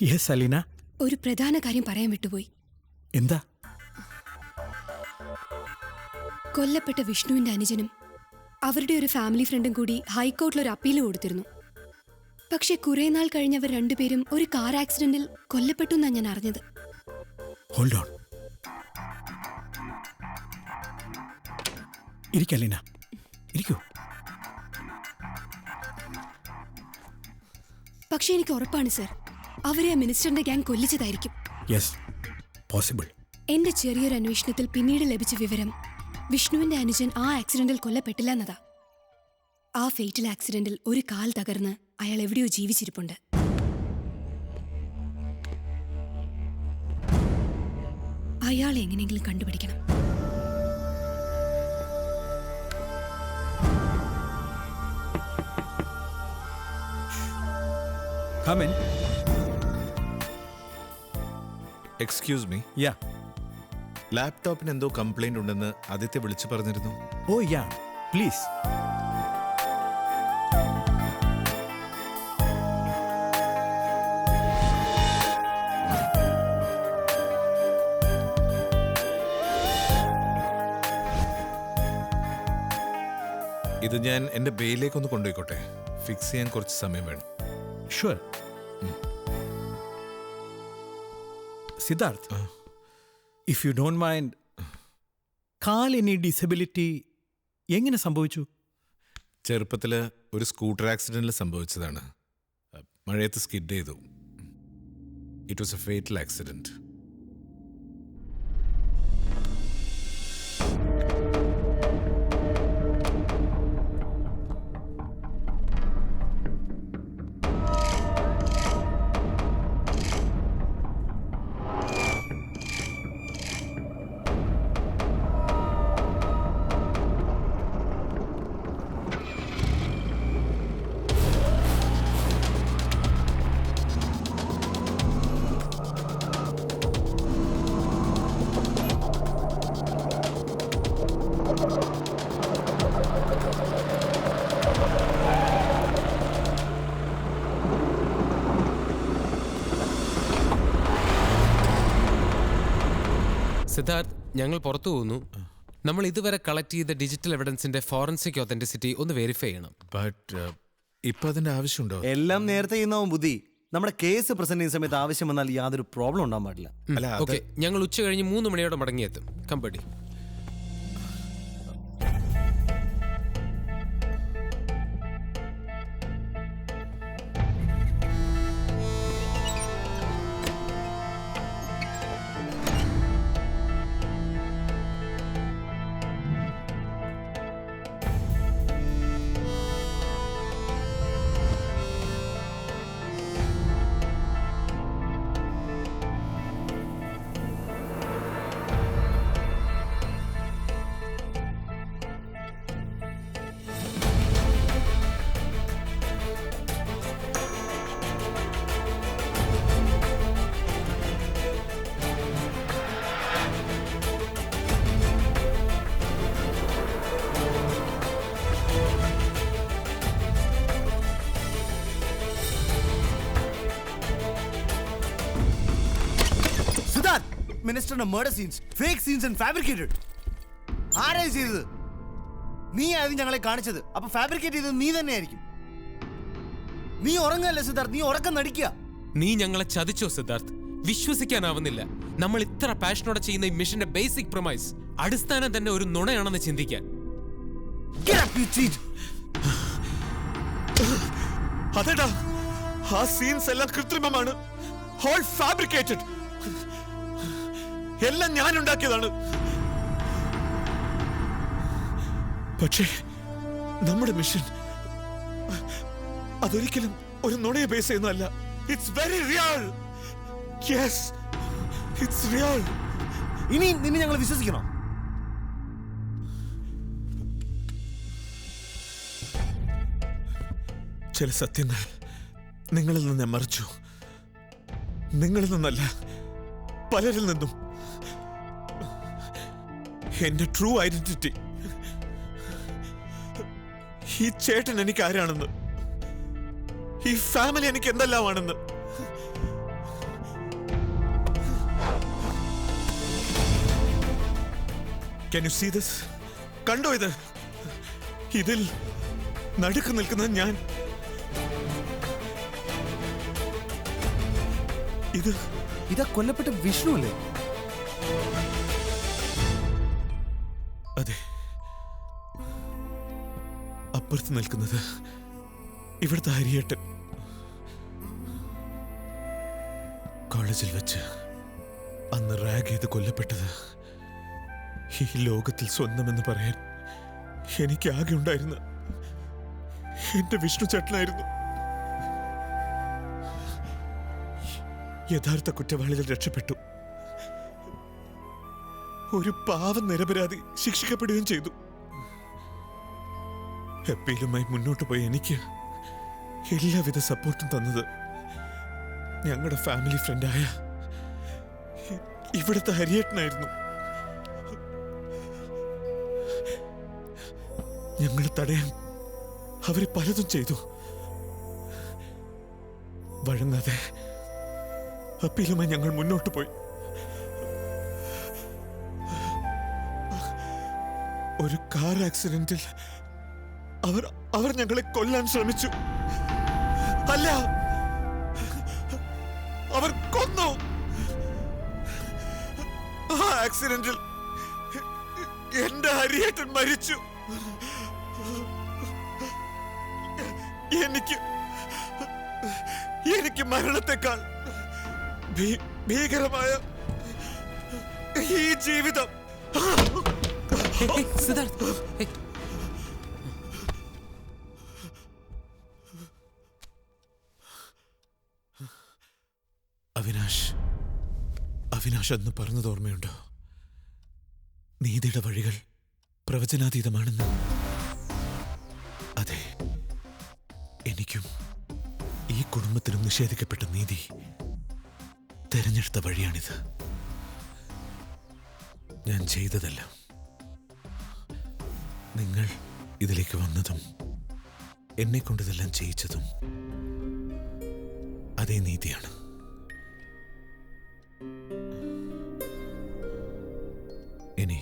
yes Aleena. ഒരു പ്രധാന കാര്യം പറയാൻ വിട്ടുപോയി. എന്താ? കൊല്ലപ്പെട്ട വിഷ്ണുവിന്റെ അനുജനും അവരുടെ ഒരു ഫാമിലി ഫ്രണ്ടും കൂടി ഹൈക്കോർട്ടിൽ ഒരു അപ്പീൽ കൊടുത്തിരുന്നു. പക്ഷെ കുറെ നാൾ കഴിഞ്ഞവർ രണ്ടുപേരും ഒരു കാർ ആക്സിഡന്റിൽ കൊല്ലപ്പെട്ടു എന്നാണ് ഞാൻ അറിഞ്ഞത്. Hold on. ഇരിക്കലീന, ഇരിക്കൂ. പക്ഷെ എനിക്ക് ഉറപ്പാണ് സർ, അവരെ ആ മിനിസ്റ്ററിന്റെ ഗ്യാങ് കൊല്ലിച്ചതായിരിക്കും. Yes, possible. എന്റെ ചെറിയൊരു അന്വേഷണത്തിൽ പിന്നീട് ലഭിച്ച വിവരം, വിഷ്ണുവിന്റെ അനുജൻ ആ ആക്സിഡന്റിൽ കൊല്ലപ്പെട്ടില്ല എന്നതാ. ആ ഫേറ്റൽ ആക്സിഡന്റിൽ ഒരു കാൽ തകർന്ന് അയാൾ എവിടെയോ ജീവിച്ചിരിപ്പുണ്ട്. അയാളെ എങ്ങനെയെങ്കിലും കണ്ടുപിടിക്കണം. Come in. Excuse me. Ya. ലാപ്ടോപ്പിന് എന്തോ കംപ്ലൈന്റ് ഉണ്ടെന്ന് ആദിത്യ വിളിച്ചു പറഞ്ഞിരുന്നു. Oh ya, please. ഇത് ഞാൻ എന്റെ ബെയിലേക്ക് ഒന്ന് കൊണ്ടുപോയിക്കോട്ടെ? ഫിക്സ് ചെയ്യാൻ കുറച്ച് സമയം വേണം. Sure. Siddharth, if you don't mind, കാലിനി ഡിസബിലിറ്റി എങ്ങനെ സംഭവിച്ചു? ചെറുപ്പത്തിൽ ഒരു സ്കൂട്ടർ ആക്സിഡന്റിൽ സംഭവിച്ചതാണ്. മഴയത്ത് സ്കിഡ് ചെയ്തു. It was A fatal accident. Siddharth, ഞങ്ങൾ പുറത്തു പോകുന്നു. നമ്മൾ ഇതുവരെ കളക്ട് ചെയ്ത ഡിജിറ്റൽ എവിഡൻസിന്റെ ഫോറൻസിക് ഒതന്റിസിറ്റി ഒന്ന് വെരിഫൈ ചെയ്യണം. ബട്ട് ഇപ്പൊ അതിന്റെ ആവശ്യമുണ്ടോ? എല്ലാം നേരത്തെ ചെയ്യുന്നവൻ ബുദ്ധി. നമ്മുടെ കേസ് പ്രസന്റ് ചെയ്യുന്ന സമയത്ത് ആവശ്യം വന്നാൽ യാതൊരു പ്രോബ്ലം ഉണ്ടാകാൻ പാടില്ല. ഓക്കെ, ഞങ്ങൾ ഉച്ച കഴിഞ്ഞ് 3 മണിയോടെ മടങ്ങിയെത്തും. കമ്പടി. മിനിസ്റ്ററിന്റെ murder scenes, fake scenes and fabricated. ആരാ ചെയ്തത്? നീ ആദ്യം ഞങ്ങളെ കാണിച്ചത്. അപ്പൊ ഫാബ്രിക്കേറ്റ് ചെയ്തത് നീ തന്നെയായിരിക്കും. നീ ഉറങ്ങല്ലേ സിദ്ധാർത്ഥ്? നീ ഉറക്കം നടിക്കുക. നീ ഞങ്ങളെ ചതിച്ചോ സിദ്ധാർത്ഥ്? വിശ്വസിക്കാനാവുന്നില്ല. നമ്മൾ ഇത്ര പാഷനോടെ ചെയ്യുന്ന ഈ മിഷന്റെ ബേസിക് പ്രൊമൈസ് അടിസ്ഥാനം തന്നെ ഒരു നുണയാണെന്ന് ചിന്തിക്കാൻ. അതെടാ, ആ സീൻസ് എല്ലാം കൃത്രിമമാണ്, ഹോൾ ഫാബ്രിക്കേറ്റഡ്. എല്ലാം ഞാൻ ഉണ്ടാക്കിയതാണ്. പക്ഷേ നമ്മുടെ മിഷൻ അതൊരിക്കലും ഒരു നുണയെ ബേസ് ചെയ്യുന്നതല്ല. It's very real. Yes, it's real. ഇനി നിന്നെ ഞങ്ങൾ വിശ്വസിക്കണോ? ചില സത്യങ്ങൾ നിങ്ങളിൽ നിന്ന് ഞാൻ മറിച്ചു. നിങ്ങളിൽ നിന്നല്ല, പലരിൽ നിന്നും. എന്റെ ട്രൂ ഐഡന്റിറ്റി, ഈ ചേട്ടൻ എനിക്ക് ആരാണെന്ന്, ഈ ഫാമിലി എനിക്ക് എന്തെല്ലാമാണെന്ന്. Can you see this? കണ്ടോ ഇത്? ഇതിൽ നടുക്ക് നിൽക്കുന്നത് ഞാൻ. ഇതാ കൊല്ലപ്പെട്ട വിഷ്ണു അല്ലേ? അതെ. അപ്പുറത്ത് നിൽക്കുന്നത് ഇവിടുത്തെ ഹരിയേട്ടൻ. കോളേജിൽ വെച്ച് അന്ന് റാഗ് ചെയ്ത് കൊല്ലപ്പെട്ടത് ഈ ലോകത്തിൽ സ്വന്തമെന്ന് പറയാൻ എനിക്ക് ആകെ ഉണ്ടായിരുന്ന എന്റെ വിഷ്ണു ചേട്ടനായിരുന്നു. യഥാർത്ഥ കുറ്റവാളികൾ രക്ഷപ്പെട്ടു. ഒരു പാവം നിരപരാധി ശിക്ഷിക്കപ്പെടുകയും ചെയ്തു. അപ്പീലുമായി മുന്നോട്ട് പോയി എനിക്ക് എല്ലാവിധ സപ്പോർട്ടും തന്നത് ഞങ്ങളുടെ ഫാമിലി ഫ്രണ്ടായ ഇവിടുത്തെ ഹരിയേട്ടനായിരുന്നു. ഞങ്ങൾ തടയാൻ അവര് പലതും ചെയ്തു. വഴങ്ങാതെ അപ്പീലുമായി ഞങ്ങൾ മുന്നോട്ട് പോയി. ഒരു കാർ ആക്സിഡന്റിൽ അവർ ഞങ്ങളെ കൊല്ലാൻ ശ്രമിച്ചു. അല്ല, അവർ കൊന്നു. ആ ആക്സിഡന്റിൽ എന്റെ ഹരിയേട്ടൻ മരിച്ചു. എനിക്ക് മരണത്തെക്കാൾ ഭീകരമായ ഈ ജീവിതം. അവിനാശ് അന്ന് പറഞ്ഞത് ഓർമ്മയുണ്ടോ? നീതിയുടെ വഴികൾ പ്രവചനാതീതമാണെന്ന്. അതെ, എനിക്കും ഈ കുടുംബത്തിനും നിഷേധിക്കപ്പെട്ട നീതി തെരഞ്ഞെടുത്ത വഴിയാണിത്. ഞാൻ ചെയ്തതെല്ലാം, നിങ്ങൾ ഇതിലേക്ക് വന്നതും എന്നെ കൊണ്ടിതെല്ലാം ചെയ്യിച്ചതും അതേ നീതിയാണ്. ഇനി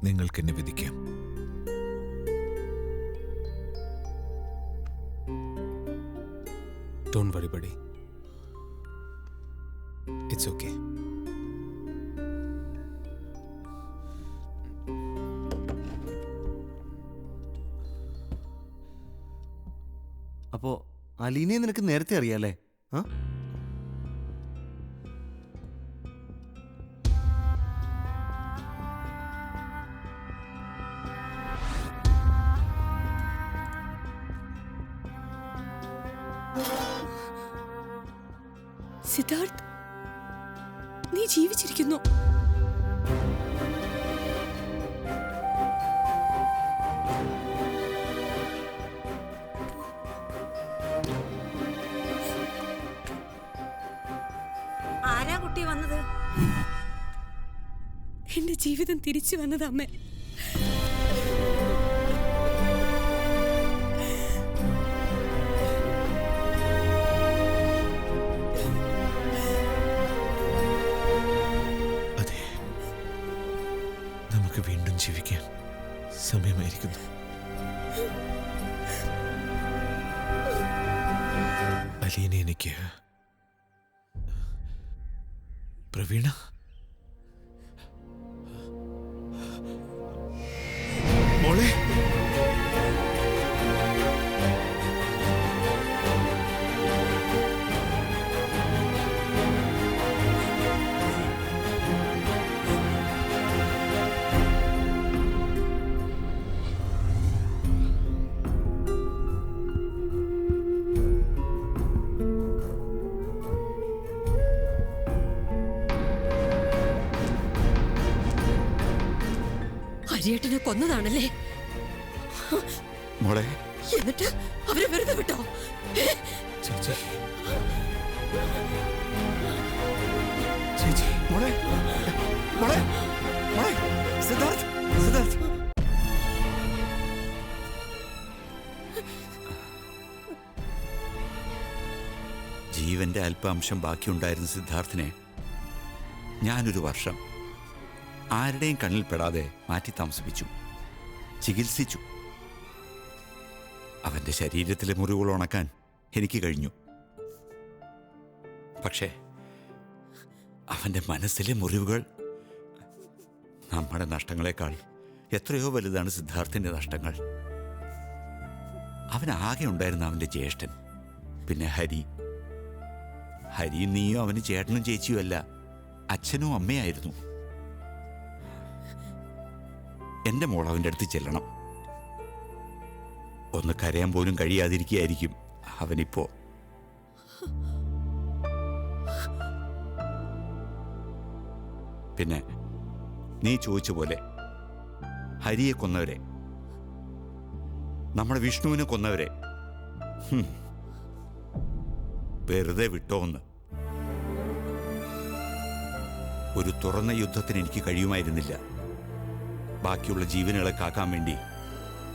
നിങ്ങൾക്കെന്നെ വിധിക്കാം. Don't worry, buddy. It's okay. അപ്പോ അലീനെ നിനക്ക് നേരത്തെ അറിയാലേ? സിദ്ധാർത്ഥ്, നീ ജീവിച്ചിരിക്കുന്നു. ആരാ കുട്ടി വന്നത്? എന്റെ ജീവിതം തിരിച്ചു വന്നത് അമ്മ. സമയമായിരിക്കുന്നു. അലീനെ എനിക്ക് പ്രവീണ മോളെ ഹരിയേട്ടനെ കൊന്നതാണല്ലേ? മോളെ എന്നിട്ട് അവരെ വെറുതെ വിട്ടോ? ചേച്ചി ചേച്ചി മോളെ മോളെ മോളെ സിദ്ധാർത്ഥ് സിദ്ധാർത്ഥ് ജീവന്റെ അല്പാംശം ബാക്കിയുണ്ടായിരുന്ന സിദ്ധാർത്ഥിനെ ഞാനൊരു വർഷം ആരുടെയും കണ്ണിൽ പെടാതെ മാറ്റി താമസിപ്പിച്ചു, ചികിത്സിച്ചു. അവന്റെ ശരീരത്തിലെ മുറിവുകൾ ഉണക്കാൻ എനിക്ക് കഴിഞ്ഞു. പക്ഷേ അവന്റെ മനസ്സിലെ മുറിവുകൾ നമ്മുടെ നഷ്ടങ്ങളെക്കാൾ എത്രയോ വലുതാണ് സിദ്ധാർത്ഥിന്റെ നഷ്ടങ്ങൾ. അവനാകെ ഉണ്ടായിരുന്ന അവന്റെ ജ്യേഷ്ഠൻ, പിന്നെ ഹരി. ഹരിയും നീയും അവന് ചേട്ടനും ചേച്ചിയുമല്ല, അച്ഛനും അമ്മയായിരുന്നു. എന്റെ മോൾ അവൻ്റെ അടുത്ത് ചെല്ലണം. ഒന്ന് കരയാൻ പോലും കഴിയാതിരിക്കുകയായിരിക്കും അവനിപ്പോ. പിന്നെ നീ ചോദിച്ച പോലെ ഹരിയെ കൊന്നവരെ, നമ്മുടെ വിഷ്ണുവിനെ കൊന്നവരെ വെറുതെ വിട്ടോന്ന്. ഒരു തുറന്ന യുദ്ധത്തിന് എനിക്ക് കഴിയുമായിരുന്നില്ല. ബാക്കിയുള്ള ജീവനുകളെ കാക്കാൻ വേണ്ടി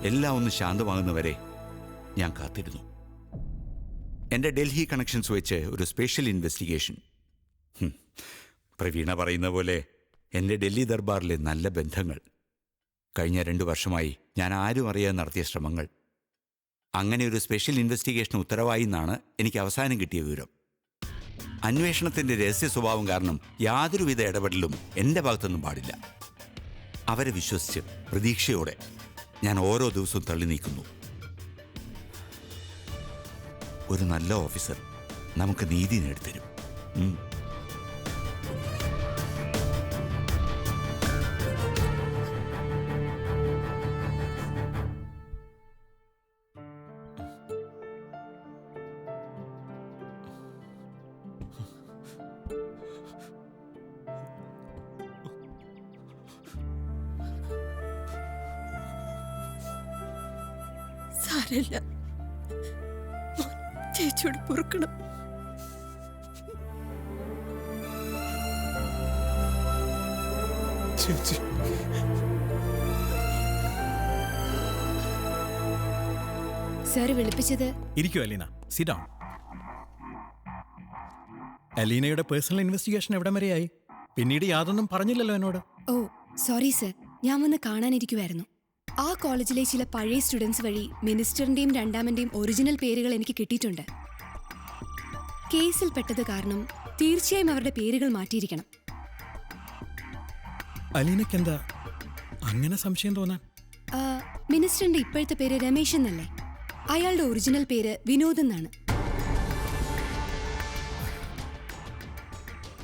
എല്ലാം ഒന്ന് ശാന്തമാകുന്നവരെ ഞാൻ കാത്തിരുന്നു. എൻ്റെ ഡൽഹി കണക്ഷൻസ് വെച്ച് ഒരു സ്പെഷ്യൽ ഇൻവെസ്റ്റിഗേഷൻ. പ്രവീണ പറയുന്ന പോലെ എൻ്റെ ഡൽഹി ദർബാറിലെ നല്ല ബന്ധങ്ങൾ, കഴിഞ്ഞ 2 വർഷമായി ഞാൻ ആരും അറിയാൻ നടത്തിയ ശ്രമങ്ങൾ, അങ്ങനെ ഒരു സ്പെഷ്യൽ ഇൻവെസ്റ്റിഗേഷൻ ഉത്തരവായി എന്നാണ് എനിക്ക് അവസാനം കിട്ടിയ വിവരം. അന്വേഷണത്തിൻ്റെ രഹസ്യ സ്വഭാവം കാരണം യാതൊരുവിധ ഇടപെടലും എൻ്റെ ഭാഗത്തൊന്നും പാടില്ല. അവരെ വിശ്വസിച്ച് പ്രതീക്ഷയോടെ ഞാൻ ഓരോ ദിവസവും തള്ളി നീക്കുന്നു. ഒരു നല്ല ഓഫീസർ നമുക്ക് നീതി നേടിത്തരും. സാരമില്ല, ചേച്ചിയോട് പൊറുക്കണം. ചേച്ചി സാർ വിളിപ്പിച്ചത്? ഇരിക്കൂ അലീന, സിറ്റ് ഡൗൺ. അലീനയുടെ പേഴ്സണൽ ഇൻവെസ്റ്റിഗേഷൻ എവിടം വരെയായി? പിന്നീട് യാതൊന്നും പറഞ്ഞില്ലല്ലോ എന്നോട്. ഓ സോറി സർ, ഞാൻ വന്ന് കാണാനിരിക്കുമായിരുന്നു. ആ കോളേജിലെ ചില പഴയ സ്റ്റുഡൻസ് വഴി മിനിസ്റ്ററിന്റെയും രണ്ടാമന്റെയും ഒറിജിനൽ പേരുകൾ എനിക്ക് കിട്ടിയിട്ടുണ്ട്. കേസിൽ പെട്ടത് കാരണം തീർച്ചയായും അവരുടെ പേരുകൾ മാറ്റിയിരിക്കണം. അലീനയ്ക്ക് എന്താ അങ്ങനെ സംശയം തോന്നാൻ? മിനിസ്റ്ററിന്റെ ഇപ്പോഴത്തെ പേര് രമേശ് എന്നല്ലേ? അയാളുടെ ഒറിജിനൽ പേര് വിനോദ് എന്നാണ്.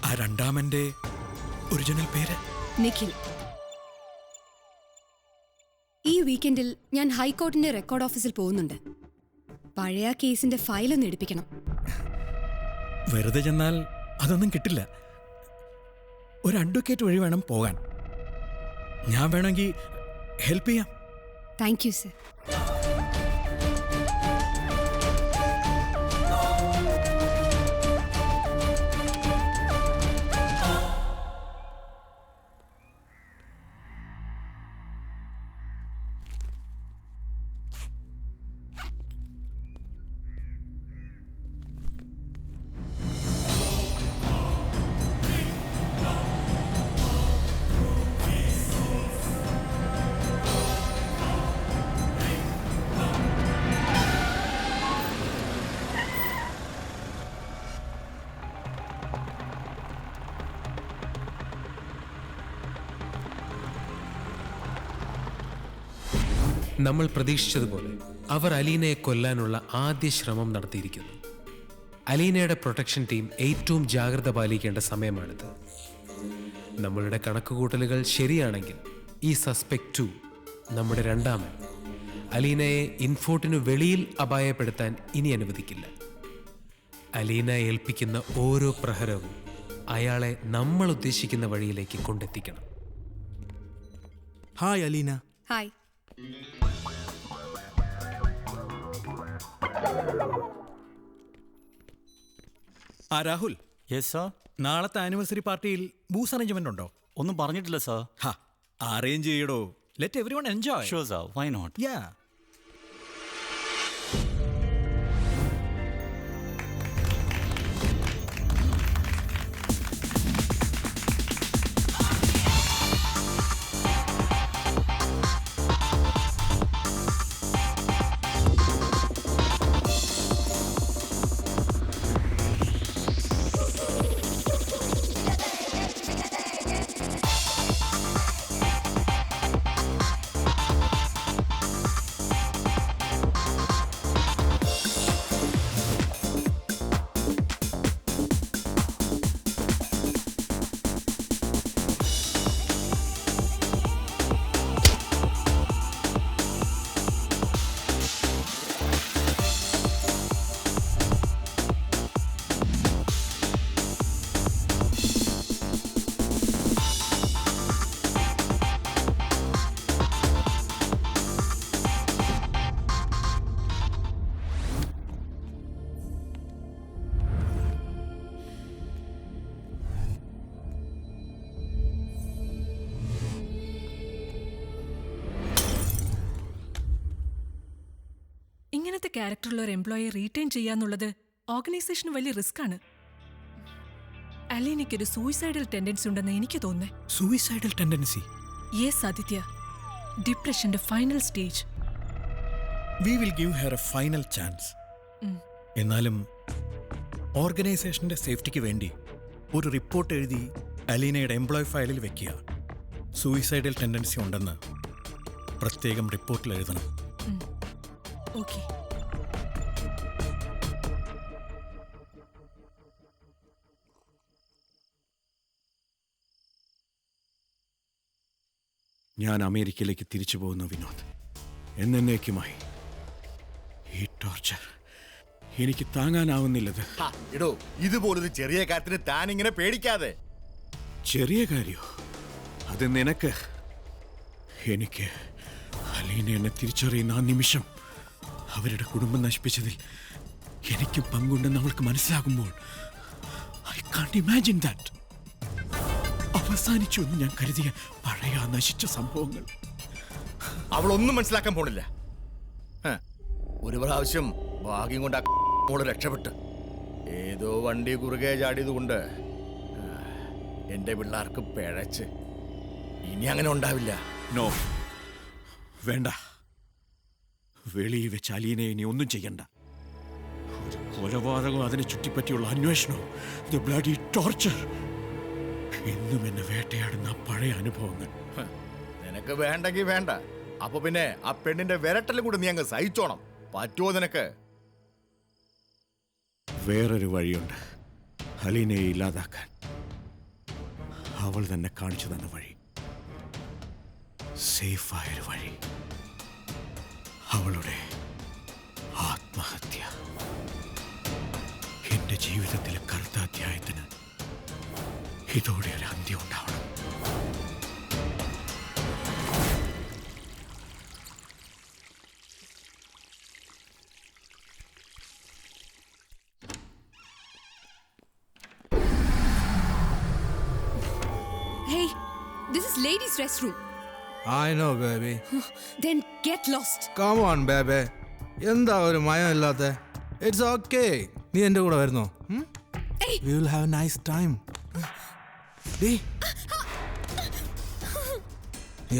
ആ രണ്ടാമന്റെ ഒറിജിനൽ പേര് നിഖിൽ. ഈ വീക്കെൻഡിൽ ഞാൻ ഹൈക്കോർട്ടിന്റെ റെക്കോർഡ് ഓഫീസിൽ പോകുന്നുണ്ട്. പഴയ കേസിന്റെ ഫയലൊന്ന് എടുപ്പിക്കണം. വെറുതെ ചെന്നാൽ അതൊന്നും കിട്ടില്ല. ഒരു അഡ്വക്കേറ്റ് വഴി വേണം പോകാൻ. ഞാൻ വേണമെങ്കിൽ ഹെൽപ്പ് ചെയ്യാം. Thank you sir. നമ്മൾ പ്രതീക്ഷിച്ചതുപോലെ അവർ അലീനയെ കൊല്ലാനുള്ള ആദ്യ ശ്രമം നടത്തിയിരിക്കുന്നു. അലീനയുടെ പ്രൊട്ടക്ഷൻ ടീം ഏറ്റവും ജാഗ്രത പാലിക്കേണ്ട സമയമാണിത്. നമ്മളുടെ കണക്കുകൂട്ടലുകൾ ശരിയാണെങ്കിൽ ഈ സസ്പെക്ട് 2 നമ്മുടെ രണ്ടാമൻ അലീനയെ ഇൻഫോർട്ടിനു വെളിയിൽ അപായപ്പെടുത്താൻ ഇനി അനുവദിക്കില്ല. അലീന ഏൽപ്പിക്കുന്ന ഓരോ പ്രഹരവും അയാളെ നമ്മൾ ഉദ്ദേശിക്കുന്ന വഴിയിലേക്ക് കൊണ്ടെത്തിക്കണം. ഹായ് അലീന. ഹായ്. ആ രാഹുൽ. Yes sir. നാളത്തെ ആനിവേഴ്സറി പാർട്ടിയിൽ ബൂസ് അറേഞ്ച്മെന്റ് ഉണ്ടോ? ഒന്നും പറഞ്ഞിട്ടില്ല സാർ. അറേഞ്ച് ചെയ്യടോ. Let everyone enjoy. Sure sir, why not? Ya. ഇങ്ങനത്തെ ക്യാരക്ടറുള്ള ഒരു എംപ്ലോയിയെ റീറ്റെയിൻ ചെയ്യാന്നുള്ളത് ഓർഗനൈസേഷന് വലിയ റിസ്ക് ആണ്. അലീനയ്ക്കൊരു സൂയിസൈഡൽ ടെൻഡൻസി ഉണ്ടെന്ന് എനിക്ക് തോന്നുന്നേ. Suicidal tendency? യെസ് ആദിത്യ, ഡിപ്രഷന്റെ final stage. We will give her a final chance. എന്നാലും ഓർഗനൈസേഷന്റെ സേഫ്റ്റിക്ക് വേണ്ടി ഒരു റിപ്പോർട്ട് എഴുതി അലീനയുടെ എംപ്ലോയി ഫയലിൽ വെക്കുക. സൂയിസൈഡൽ ടെൻഡൻസി ഉണ്ടെന്ന് പ്രത്യേകം റിപ്പോർട്ടിൽ എഴുതണം. ഓക്കെ. ഞാൻ അമേരിക്കയിലേക്ക് തിരിച്ചു പോകുന്നു വിനോദ്, എന്നേക്കുമായി. ഈ ടോർച്ചർ എനിക്ക് താങ്ങാനാവുന്നില്ലത്. ഇടോ, ഇതുപോലൊരു ചെറിയ കാര്യത്തിന് താൻ ഇങ്ങനെ പേടിക്കാതെ. ചെറിയ കാര്യോ? അത് നിനക്ക്. എനിക്ക് അലീന എന്നെ തിരിച്ചറിയുന്ന ആ നിമിഷം, അവരുടെ കുടുംബം നശിപ്പിച്ചതിൽ എനിക്കും പങ്കുണ്ടെന്ന് അവൾക്ക് മനസ്സിലാകുമ്പോൾ, ഐ കാണ്ട് ഇമാജിൻ ദാറ്റ്. അവസാനിച്ചു എന്ന് ഞാൻ കരുതിയ പഴയ നശിച്ച സംഭവങ്ങൾ അവളൊന്നും മനസ്സിലാക്കാൻ പോണില്ല. ഒരു പ്രാവശ്യം ഭാഗ്യം കൊണ്ട് മോള് രക്ഷപ്പെട്ട് ഏതോ വണ്ടി കുറുകെ ചാടിയത് കൊണ്ട് എന്റെ പിള്ളേർക്ക് പിഴച്ച്. ഇനി അങ്ങനെ ഉണ്ടാവില്ല. നോ, വേണ്ട. വെളിയിൽ വെച്ച് അലീനയെ ഇനി ഒന്നും ചെയ്യണ്ട. ഒരു കൊലപാതകവും അതിനെ ചുറ്റിപ്പറ്റിയുള്ള അന്വേഷണവും, ദ ബ്ലഡി ടോർച്ചർ, ഇന്നും എന്നെ വേട്ടയാടുന്ന പഴയ അനുഭവങ്ങൾ. നിനക്ക് വേണ്ടെങ്കിൽ വേണ്ട. അപ്പൊ പിന്നെ ആ പെണ്ണിന്റെ വിരട്ടലും കൂടെ നീ അങ്ങ് സഹിച്ചോണം. പറ്റുമോ നിനക്ക്? വേറൊരു വഴിയുണ്ട് അലീനയെ ഇല്ലാതാക്കാൻ. അവൾ തന്നെ കാണിച്ചു തന്ന വഴി, സേഫായൊരു വഴി. അവളുടെ ആത്മഹത്യ. എന്റെ ജീവിതത്തിലെ കറുത്ത അധ്യായത്തിന് ഇതോടെ ഒരു അന്ത്യം ഉണ്ടാവണം. Hey, this is ladies' restroom. I know, baby. Then get lost. Come on, baby. എന്താ ഒരു മയം ഇല്ലാത്ത? It's okay. നീ എൻ്റെ കൂടെ വരുന്നോ? We will have a nice time. നീ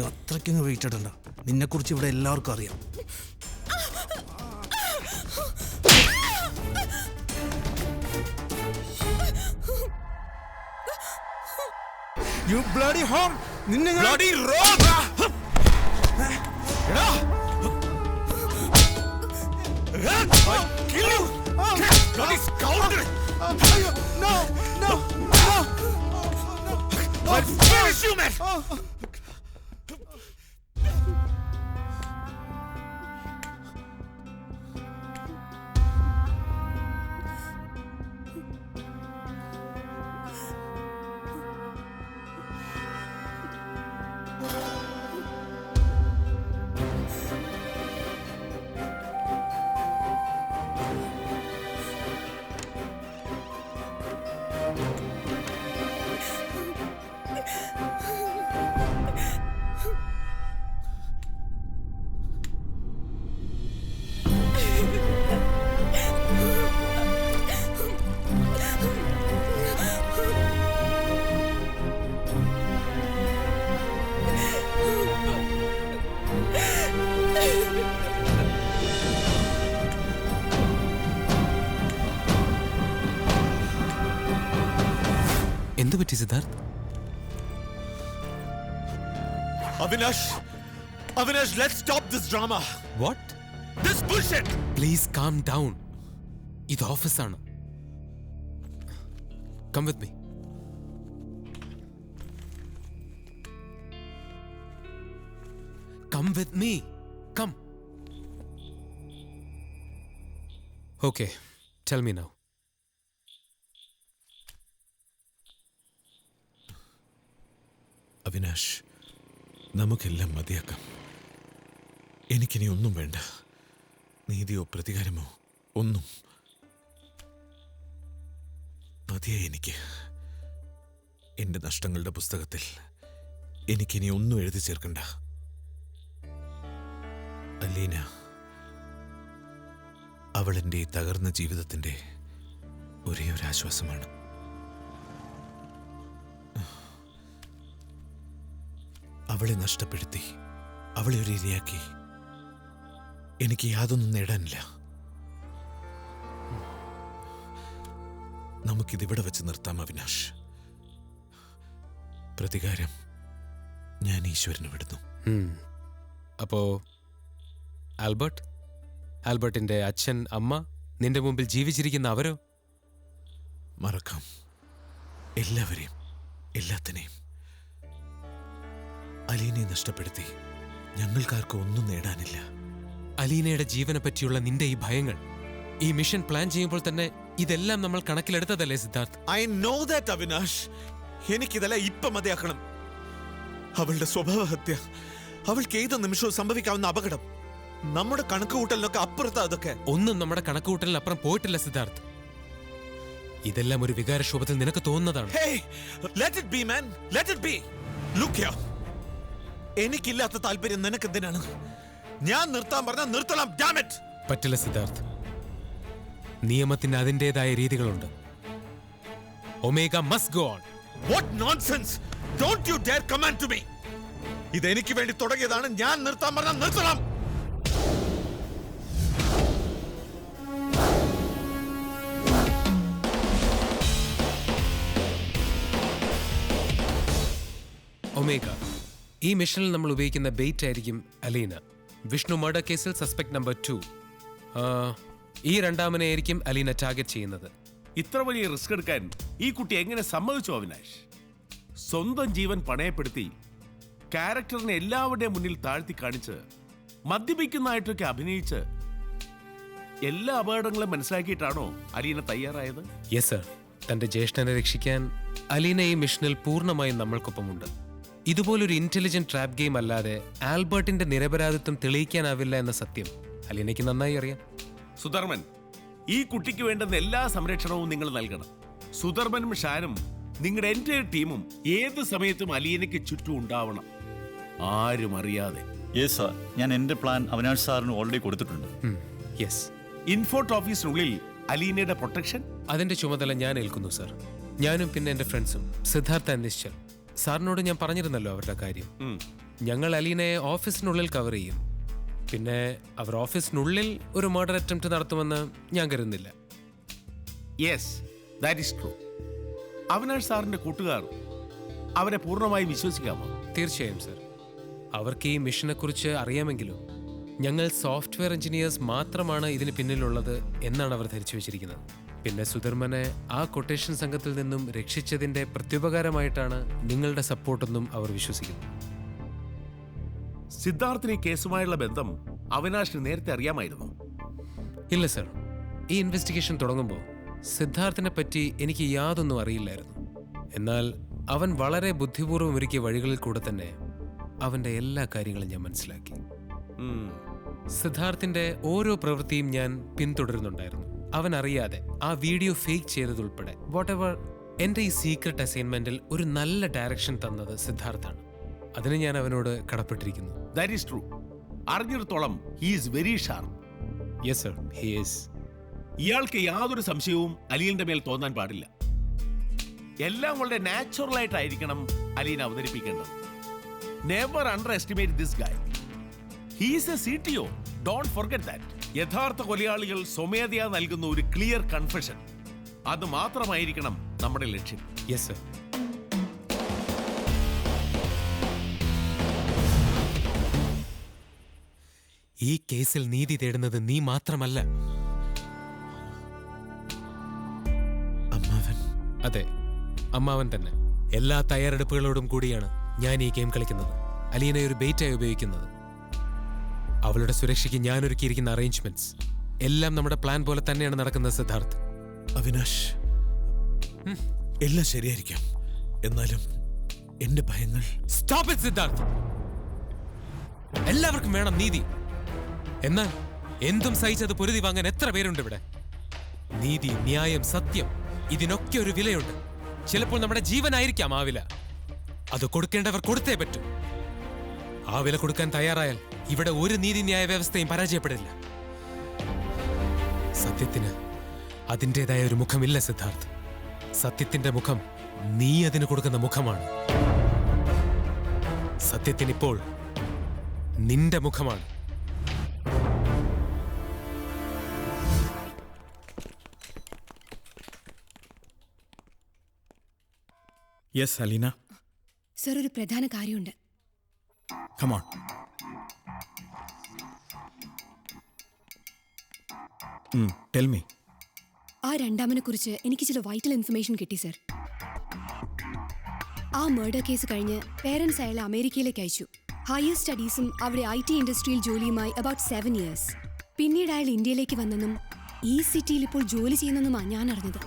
അത്രയ്ക്കൊന്ന് വെയിറ്റ് ഇടണ്ട. നിന്നെക്കുറിച്ച് ഇവിടെ എല്ലാവർക്കും അറിയാം. You bloody whore! നിന്നെ bloody rogue! No! No! No! I'll finish you, man! എന്തു പറ്റി Siddharth? Avinash, let's stop this drama. What? This bullshit. Please calm down. ഇത് ഓഫീസാണ്. Come with me. Come with me. Come. Okay, tell me now. Avinash, നമുക്കെല്ലാം മതിയാക്കാം. എനിക്കിനി ഒന്നും വേണ്ട. നീതിയോ പ്രതികാരമോ ഒന്നും മതിയായി എനിക്ക്. എന്റെ നഷ്ടങ്ങളുടെ പുസ്തകത്തിൽ എനിക്കിനി ഒന്നും എഴുതി ചേർക്കണ്ട. അലീന, അവൾ എൻ്റെ ഈ തകർന്ന ജീവിതത്തിൻ്റെ ഒരേ ഒരു ആശ്വാസമാണ്. അവളെ നഷ്ടപ്പെടുത്തി, അവളെ ഒരു ഇരയാക്കി എനിക്ക് യാതൊന്നും നേടാനില്ല. നമുക്കിതിവിടെ വെച്ച് നിർത്താം അവിനാഷ്. പ്രതികാരം ഞാൻ ഈശ്വരന് വിടുന്നു. അപ്പോ ആൽബർട്ടിന്റെ അച്ഛൻ, അമ്മ, നിന്റെ മുമ്പിൽ ജീവിച്ചിരിക്കുന്ന അവരോ? മറക്കാം എല്ലാവരെയും, എല്ലാത്തിനെയും. അലീനയെ നഷ്ടപ്പെടുത്തി ഞങ്ങൾക്കാർക്കും ഒന്നും നേടാനില്ല. അലീനയുടെ ജീവനെ പറ്റിയുള്ള നിന്റെ ഈ ഭയങ്ങൾ ഈ മിഷൻ പ്ലാൻ ചെയ്യുമ്പോൾ തന്നെ ഇതെല്ലാം നമ്മൾ കണക്കിലെടുത്തതല്ലേ Siddharth? I know that Avinash. എനിക്കിതെല്ലാം ഇപ്പം മതിയാക്കണം. അവളുടെ സ്വഭാവഹത്യ, അവൾക്ക് ഏത് നിമിഷവും സംഭവിക്കാവുന്ന അപകടം, നമ്മുടെ കണക്കുകൂട്ടലിനൊക്കെ അപ്പുറത്താ അതൊക്കെ. ഒന്നും നമ്മുടെ കണക്കുകൂട്ടലിനപ്പുറം പോയിട്ടില്ല സിദ്ധാർത്ഥ്. ഇതെല്ലാം ഒരു വികാരക്ഷോഭത്തിൽ നിനക്ക് തോന്നുന്നതാണ്. എനിക്കില്ലാത്ത താല്പര്യം നിനക്കെന്തിനാണ്? ഞാൻ നിർത്താൻ പറഞ്ഞാൽ നിർത്തണം. പറ്റില്ല സിദ്ധാർത്ഥ്. നിയമത്തിന് അതിൻ്റെതായ രീതികളുണ്ട്. Omega must go on. What nonsense! Don't you dare command to me! ഇത് എനിക്ക് വേണ്ടി തുടങ്ങിയതാണ്. ഞാൻ നിർത്താൻ പറഞ്ഞാൽ നിർത്തണം. ഒമേഗ, ഈ മിഷനിൽ നമ്മൾ ഉപയോഗിക്കുന്ന ബെയ്റ്റ് ആയിരിക്കും അലീന. വിഷ്ണു മർഡർ കേസിൽ സസ്പെക്ട് നമ്പർ 2. ഈ രണ്ടാമനെ ആയിരിക്കും അലീന ടാർഗറ്റ് ചെയ്യുന്നത്. ഇത്ര വലിയ റിസ്ക് എടുക്കാൻ ഈ കുട്ടി എങ്ങനെ സമ്മതിച്ചു അവിനാഷ്? സ്വന്തം ജീവൻ പണയപ്പെടുത്തി ക്യാരക്ടറിനെ എല്ലാവരുടെയും മുന്നിൽ താഴ്ത്തി കാണിച്ച് മദ്യപിക്കുന്നതായിട്ടൊക്കെ അഭിനയിച്ച് എല്ലാ അപകടങ്ങളും മനസ്സിലാക്കിയിട്ടാണോ അലീന തയ്യാറായത്? Yes sir. തന്റെ ജ്യേഷ്ഠനെ രക്ഷിക്കാൻ അലീന ഈ മിഷനിൽ പൂർണ്ണമായും നമ്മൾക്കൊപ്പമുണ്ട്. ഇതുപോലൊരു ഇന്റലിജന്റ് ട്രാപ്പ് ഗെയിം അല്ലാതെ ആൽബർട്ടിന്റെ നിരപരാധിത്വം തെളിയിക്കാനാവില്ല എന്ന സത്യം അലീനയ്ക്ക് നന്നായി അറിയാം. സുധർമ്മൻ, ഈ കുട്ടിക്ക് വേണ്ടുന്ന എല്ലാ സംരക്ഷണവും നിങ്ങൾ നൽകണം. സുധർമ്മനും ഷാനും നിങ്ങളുടെ എൻ്റെ ടീമും ഏത് സമയത്തും അലീനയ്ക്ക് ചുറ്റും ഉണ്ടാവണം, ആരും അറിയാതെ. യെസ് സാർ, ഞാൻ എൻ്റെ പ്ലാൻ അവിനാഷ് സാറിന് ഓൾറെഡി കൊടുത്തിട്ടുണ്ട്. യെസ്. ഇൻഫോർട്ട് ഓഫീസിനുള്ളിൽ അലീനയുടെ പ്രൊട്ടക്ഷൻ അതിന്റെ ചുമതല ഞാൻ ഏൽക്കുന്നു സർ. ഞാനും പിന്നെ എന്റെ ഫ്രണ്ട്സും സിദ്ധാർത്ഥ ആൻഡ് നിശ്ചൽ. സാറിനോട് ഞാൻ പറഞ്ഞിരുന്നല്ലോ അവരുടെ കാര്യം. ഞങ്ങൾ അലീനയെ ഓഫീസിനുള്ളിൽ കവർ ചെയ്യും. പിന്നെ അവർ ഓഫീസിനുള്ളിൽ ഒരു മർഡർ അറ്റംപ്റ്റ് നടത്തുമെന്ന് ഞാൻ കരുതുന്നില്ല. Yes, that is true. Avinash സാറിന്റെ കൂട്ടുകാർ അവരെ പൂർണ്ണമായി വിശ്വസിക്കാമോ? തീർച്ചയായും സർ. അവർക്ക് ഈ മിഷനെ കുറിച്ച് അറിയാമെങ്കിലും ഞങ്ങൾ സോഫ്റ്റ്വെയർ എഞ്ചിനീയേഴ്സ് മാത്രമാണ് ഇതിന് പിന്നിലുള്ളത് എന്നാണ് അവർ ധരിച്ചു വെച്ചിരിക്കുന്നത്. പിന്നെ സുധർമ്മനെ ആ കൊട്ടേഷൻ സംഘത്തിൽ നിന്നും രക്ഷിച്ചതിന്റെ പ്രത്യുപകാരമായിട്ടാണ് നിങ്ങളുടെ സപ്പോർട്ടെന്നും അവർ വിശ്വസിക്കുന്നു. സിദ്ധാർത്ഥിന് ഈ കേസുമായുള്ള ബന്ധം അവിനാശിന് നേരത്തെ അറിയാമായിരുന്നു? ഇല്ല സർ, ഈ ഇൻവെസ്റ്റിഗേഷൻ തുടങ്ങുമ്പോൾ സിദ്ധാർത്ഥിനെ പറ്റി എനിക്ക് യാതൊന്നും അറിയില്ലായിരുന്നു. എന്നാൽ അവൻ വളരെ ബുദ്ധിപൂർവ്വം ഒരുക്കിയ വഴികളിൽ കൂടെ തന്നെ അവന്റെ എല്ലാ കാര്യങ്ങളും ഞാൻ മനസ്സിലാക്കി. സിദ്ധാർത്ഥിന്റെ ഓരോ പ്രവൃത്തിയും ഞാൻ പിന്തുടരുന്നുണ്ടായിരുന്നു. അവൻ അറിയാതെ ആ വീഡിയോ ഫേക്ക് ചെയ്തതുൾപ്പെടെ വാട്ടെവർ എന്റെ ഈ സീക്രട്ട് അസൈൻമെന്റിൽ ഒരു നല്ല ഡയറക്ഷൻ തന്നത് സിദ്ധാർത്ഥാണ്. അതിന് ഞാൻ അവനോട് കടപ്പെട്ടിരിക്കുന്നു. That is true. അറിഞ്ഞിടത്തോളം he is very sharp. Yes sir, he is. ഇയാൾക്ക് യാതൊരു സംശയവും അലീലിന്റെ മേൽ തോന്നാൻ പാടില്ല. എല്ലാം വളരെ നാച്ചുറൽ ആയിട്ടായിരിക്കണം അലീൻ അവതരിപ്പിക്കേണ്ടത്. Never underestimate this guy. He is a CTO. Don't forget that. യഥാർത്ഥ കൊലയാളികൾ സ്വമേധയാ നൽകുന്ന ഒരു ക്ലിയർ കൺഫെഷൻ, അത് മാത്രമായിരിക്കണം നമ്മുടെ ലക്ഷ്യം. Yes sir. ഈ കേസിൽ നീതി തേടുന്നത് നീ മാത്രമല്ല. അമ്മാവൻ. അതെ, അമ്മാവൻ തന്നെ. എല്ലാ തയ്യാറെടുപ്പുകളോടും കൂടിയാണ് ഞാൻ ഈ ഗെയിം കളിക്കുന്നത്. അലീനെ ഒരു ബെയ്റ്റായി ഉപയോഗിക്കുന്നത്. അവളുടെ സുരക്ഷയ്ക്ക് ഞാൻ ഒരുക്കിയിരിക്കുന്ന അറേഞ്ച്മെന്റ്സ് എല്ലാം നമ്മുടെ പ്ലാൻ പോലെ തന്നെയാണ് നടക്കുന്നത് സിദ്ധാർത്ഥ്. അവിനാശ്, എല്ലാം ശരിയായിരിക്കാം. എന്നാലും എന്റെ ഭയങ്ങൾ. Stop it Siddharth. എല്ലാവർക്കും വേണം നീതി. എന്നാൽ എന്തും സഹിച്ചത് പൊരുതി വാങ്ങാൻ എത്ര പേരുണ്ട് ഇവിടെ? നീതി, ന്യായം, സത്യം, ഇതിനൊക്കെ ഒരു വിലയുണ്ട്. ചിലപ്പോൾ നമ്മുടെ ജീവനായിരിക്കാം ആ വില. അത് കൊടുക്കേണ്ടവർ കൊടുത്തേ പറ്റൂ. ആ വില കൊടുക്കാൻ തയ്യാറായാൽ ഇവിടെ ഒരു നീതിന്യായ വ്യവസ്ഥയും പരാജയപ്പെടില്ല. സത്യത്തിന് അതിൻ്റെതായ ഒരു മുഖമില്ല സിദ്ധാർത്ഥ്. സത്യത്തിന്റെ മുഖം നീ അതിന് കൊടുക്കുന്ന മുഖമാണ്. സത്യത്തിനിപ്പോൾ നിന്റെ മുഖമാണ്. യെസ് അലീന. സർ, ഒരു പ്രധാന കാര്യമുണ്ട്. Come on. Tell me. ആ രണ്ടാമനെ കുറിച്ച് എനിക്ക് ചില വൈറ്റൽ ഇൻഫർമേഷൻ കിട്ടി സർ. ആ മർഡർ കേസ് കഴിഞ്ഞ് പേരൻസ് അയാളെ അമേരിക്കയിലേക്ക് അയച്ചു. ഹയർ സ്റ്റഡീസും അവിടെ IT ഇൻഡസ്ട്രിയിൽ ജോലിയുമായി about 7 years. പിന്നീട് അയാൾ ഇന്ത്യയിലേക്ക് വന്നെന്നും ഈ സിറ്റിയിൽ ഇപ്പോൾ ജോലി ചെയ്യുന്നെന്നുമാണ് ഞാൻ അറിഞ്ഞത്.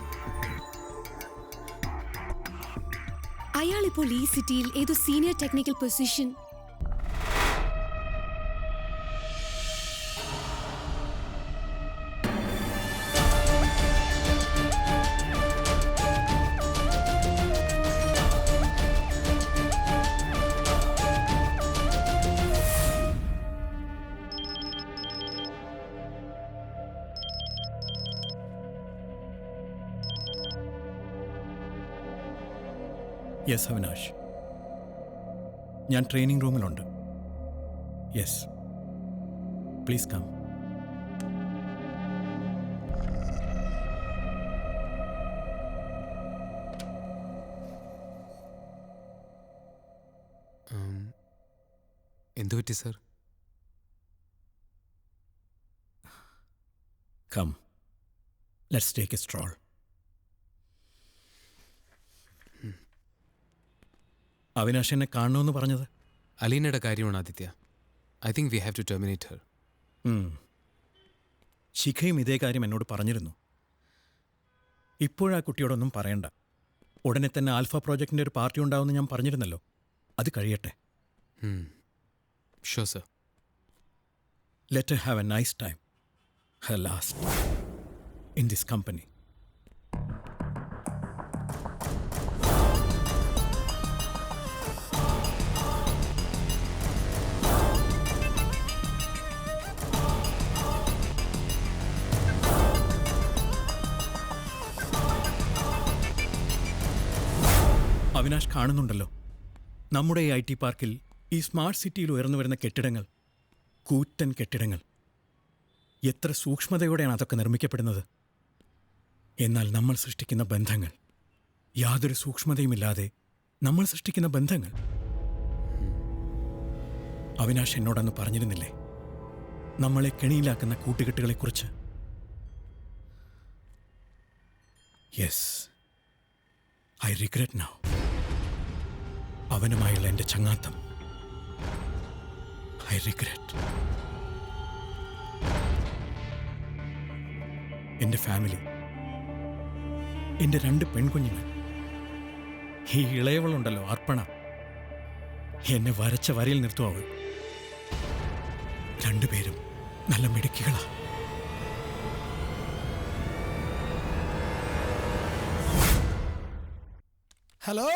അയാൾ ഇപ്പോൾ ഈ സിറ്റിയിൽ ഏതോ senior technical position. Yes Avinash, ഞാൻ ട്രെയിനിങ് റൂമിലുണ്ട്. Yes, please come. എന്തു പറ്റി സർ? Come, let's take a stroll. Avinash എന്നെ കാണണമെന്ന് പറഞ്ഞത് അലീനയുടെ കാര്യമാണ് Aditya. I think we have to terminate her. ശിഖയും ഇതേ കാര്യം എന്നോട് പറഞ്ഞിരുന്നു. ഇപ്പോഴാ കുട്ടിയോടൊന്നും പറയണ്ട. ഉടനെ തന്നെ ആൽഫ പ്രോജക്റ്റിൻ്റെ ഒരു പാർട്ടി ഉണ്ടാവുമെന്ന് ഞാൻ പറഞ്ഞിരുന്നല്ലോ. അത് കഴിയട്ടെ. Sure sir. Let Har have A nice time. Har last in this company. Avinash കാണുന്നുണ്ടല്ലോ, നമ്മുടെ ഈ IT പാർക്കിൽ, ഈ സ്മാർട്ട് സിറ്റിയിൽ ഉയർന്നു വരുന്ന കെട്ടിടങ്ങൾ, കൂറ്റൻ കെട്ടിടങ്ങൾ. എത്ര സൂക്ഷ്മതയോടെയാണ് അതൊക്കെ നിർമ്മിക്കപ്പെടുന്നത്. എന്നാൽ നമ്മൾ സൃഷ്ടിക്കുന്ന ബന്ധങ്ങൾ, യാതൊരു സൂക്ഷ്മതയുമില്ലാതെ നമ്മൾ സൃഷ്ടിക്കുന്ന ബന്ധങ്ങൾ. അവിനാഷ് എന്നോടന്ന് പറഞ്ഞിരുന്നില്ലേ നമ്മളെ കെണിയിലാക്കുന്ന കൂട്ടുകെട്ടുകളെക്കുറിച്ച്? Yes, I regret now. അവനുമായുള്ള എൻ്റെ ചങ്ങാത്തം. I regret. എൻ്റെ ഫാമിലി, എൻ്റെ 2 പെൺകുഞ്ഞുങ്ങൾ, ഈ ഇളയവളുണ്ടല്ലോ അർപ്പണ, എന്നെ വരച്ച വരയിൽ നിർത്തും അവൾ. 2 പേരും നല്ല മിടുക്കികളാ. Hello,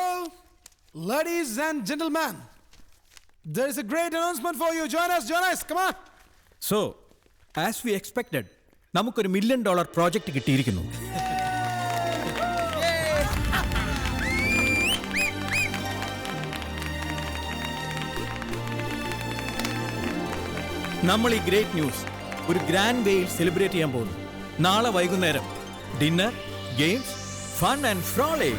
ladies and gentlemen. There is a great announcement for you. Join us, come on. So as we expected, നമുക്കൊരു $1 million പ്രോജക്റ്റ് കിട്ടിയിരിക്കുന്നു. നമ്മൾ ഈ ഗ്രേറ്റ് ന്യൂസ് ഒരു ഗ്രാൻഡ് വേയിൽ സെലിബ്രേറ്റ് ചെയ്യാൻ പോകുന്നു. നാളെ വൈകുന്നേരം dinner, games, fun and frolic.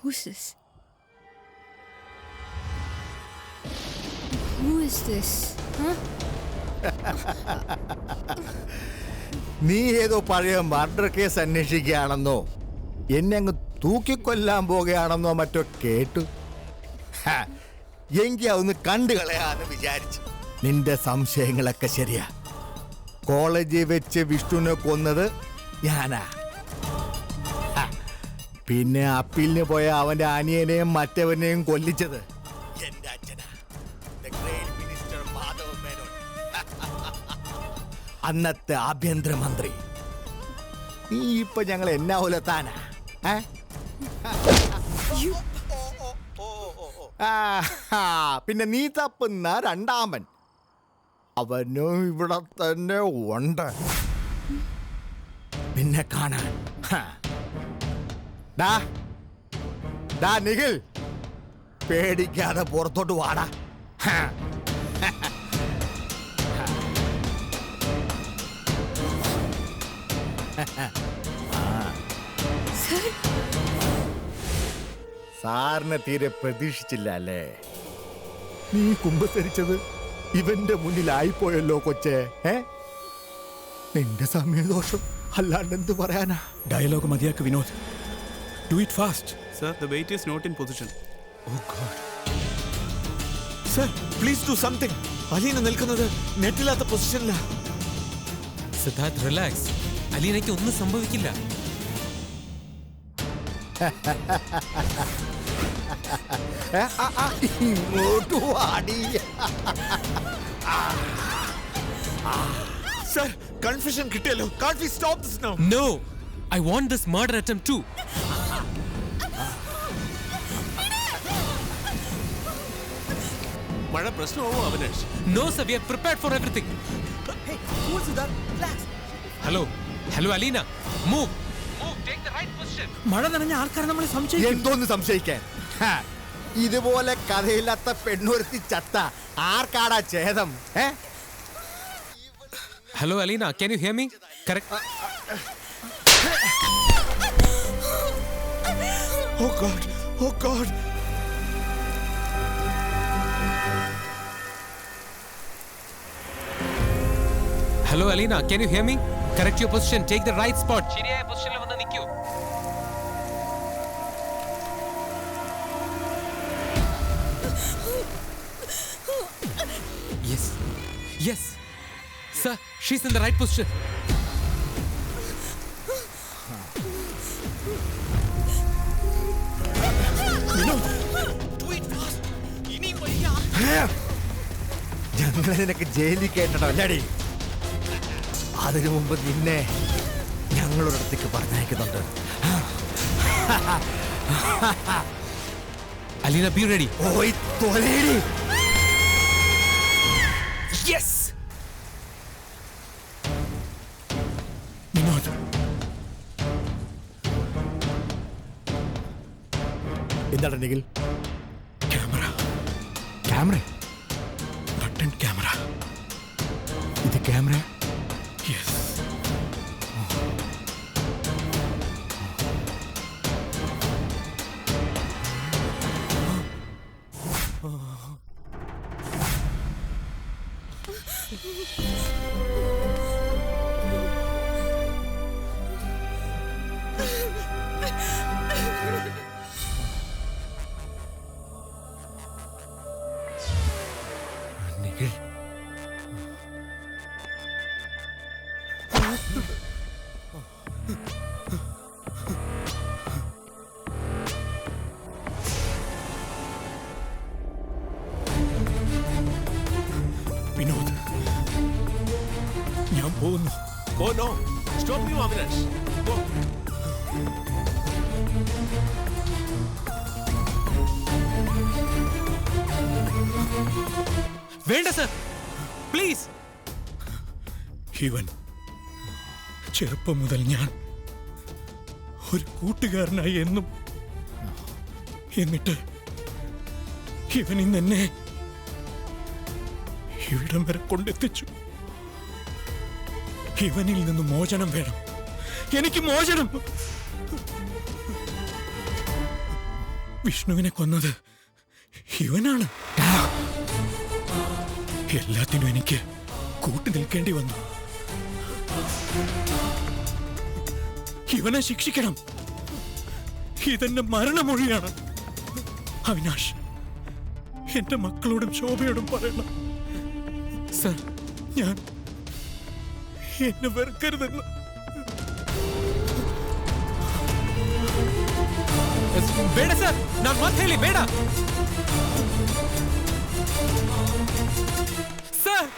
Who's this? Who is this? Huh? നീ ഏതോ പഴയ മർഡർ കേസ് അന്വേഷിക്കുകയാണെന്നോ എന്നെ അങ്ങ് തൂക്കിക്കൊല്ലാൻ പോകുകയാണെന്നോ മറ്റോ കേട്ടു. എങ്കിൽ അതൊന്ന് കണ്ടു കളയാന്ന് വിചാരിച്ചു. നിന്റെ സംശയങ്ങളൊക്കെ ശരിയാ. കോളേജിൽ വെച്ച് വിഷ്ണുവിനെ കൊന്നത് ഞാനാ. പിന്നെ അപ്പീലിന് പോയ അവന്റെ അനിയനെയും മറ്റവനെയും കൊല്ലിച്ചത് എന്റെ അച്ഛനാ, മിനിസ്റ്റർ മാധവ മേനോൻ, അന്നത്തെ ആഭ്യന്തരമന്ത്രി. നീ ഇപ്പൊ ഞങ്ങൾ എന്നാ ഉലത്താനാ? പിന്നെ നീ തപ്പുന്ന രണ്ടാമൻ അവനും ഇവിടെ തന്നെ ഉണ്ട് നിന്നെ കാണാൻ. നിഖിൽ, പേടിക്കാതെ പുറത്തോട്ട് വാടാ. സാറിനെ തീരെ പ്രതീക്ഷിച്ചില്ല അല്ലേ? നീ കുമ്പസരിച്ചത് ഇവന്റെ മുന്നിലായിപ്പോയല്ലോ കൊച്ചേ. നിന്റെ സമയദോഷം അല്ലാണ്ട് എന്ത് പറയാനാ? ഡയലോഗ് മതിയാക്ക് Vinod. Do it fast. Sir, the weight is not in position. Oh God. Sir, please do something. Aleena നിൽക്കുന്നത് നെറ്റില്ലാത്ത പൊസിഷനിലാ. സിദ്ധാർത്ഥ്, റിലാക്സ്. അലീനയ്ക്ക് ഒന്നും സംഭവിക്കില്ല. ഇങ്ങോട്ട് വാടി. Sir, confession കിട്ടിയല്ലോ. Can't we stop this now? No, I want this murder attempt too. മഴ പ്രശ്നമാവോ Avinash? No sir, we are prepared for everything. Hey, cool Siddharth, relax. Hello, Alina, move. Take the right position. മഴ നനഞ്ഞ ആൾക്കാരെ നമ്മൾ സംശയിക്കും. എന്തോന്ന് സംശയിക്കാൻ? ഇതുപോലെ കഥയില്ലാത്ത പെണ്ണുരുത്തി ചത്ത ആർക്കാടാ ഛേദം? Hello Alina, can you hear me? Correct. Oh God, oh God. Hello Alina, can you hear me? Correct your position. Take the right spot. ശരിയായ പൊസിഷനിൽ വന്ന് നിൽക്കൂ. Yes. Yes. Sir, she's in the right position. ഞങ്ങളെ നിനക്ക് ജയിലിൽ കേട്ടോ അല്ലാടി? അതിനു മുമ്പ് നിന്നെ ഞങ്ങളൊരിടത്തേക്ക് പറഞ്ഞയക്കുന്നുണ്ട്. Alina, be ready. പോയി തൊലയിടി. Yes. വിനോദ്, എന്താണ് Nikhil? Camera. Camera? Button camera. ഇത് ക്യാമറ? യെസ്. നിഖിൽ, വിനോദ്, ഞാൻ പോകുന്നു. Oh no, stop you Avinash. Go. വേണ്ട സർ, പ്ലീസ്. ഇവൻ ചെറുപ്പം മുതൽ ഞാൻ ഒരു കൂട്ടുകാരനായി എന്നും, എന്നിട്ട് ഇവൻ ഇന്ന് എന്നെ ഇവിടം വരെ കൊണ്ടെത്തിച്ചു. ഇവനിൽ നിന്ന് മോചനം വേണം. എനിക്ക് മോചനം. വിഷ്ണുവിനെ കൊന്നത് ഇവനാണ്. എല്ലാത്തിനും എനിക്ക് കൂട്ടു നിൽക്കേണ്ടി വന്നു. ഇവനെ ശിക്ഷിക്കണം. ഇതെന്റെ മരണമൊഴിയാണ്. അവിനാഷ്, എന്റെ മക്കളോടും ശോഭയോടും പറയണം, സർ, ഞാൻ എന്നെ വെറുക്കരുതെന്ന്. ಬೇಡ ಸರ್, ನಾನು ಮತ್ತೆ ಹೇಳಿ ಬೇಡ ಸರ್.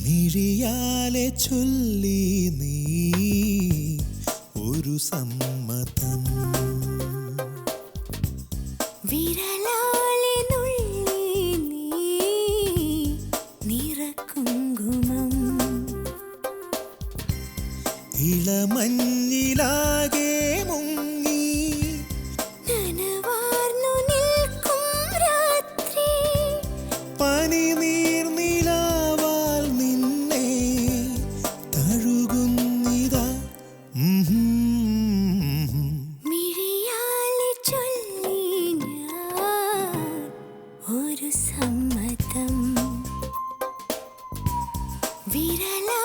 മിഴിയാലെ ചൊല്ലി നീ ഒരു സമ്മതം, വിരലാലെ നുള്ളി നീ നിറകുങ്കുമം, ഇളമഞ്ഞിലാകെ മുങ്ങി നനവാർന്നു നിൽക്കും രാത്രി, പനിനീർ നിലാവാൽ നിന്നെ തഴുകുന്നിതാ. മിഴിയാലെ ചൊല്ലി ഞാൻ ഒരു സമ്മതം, വിരലാ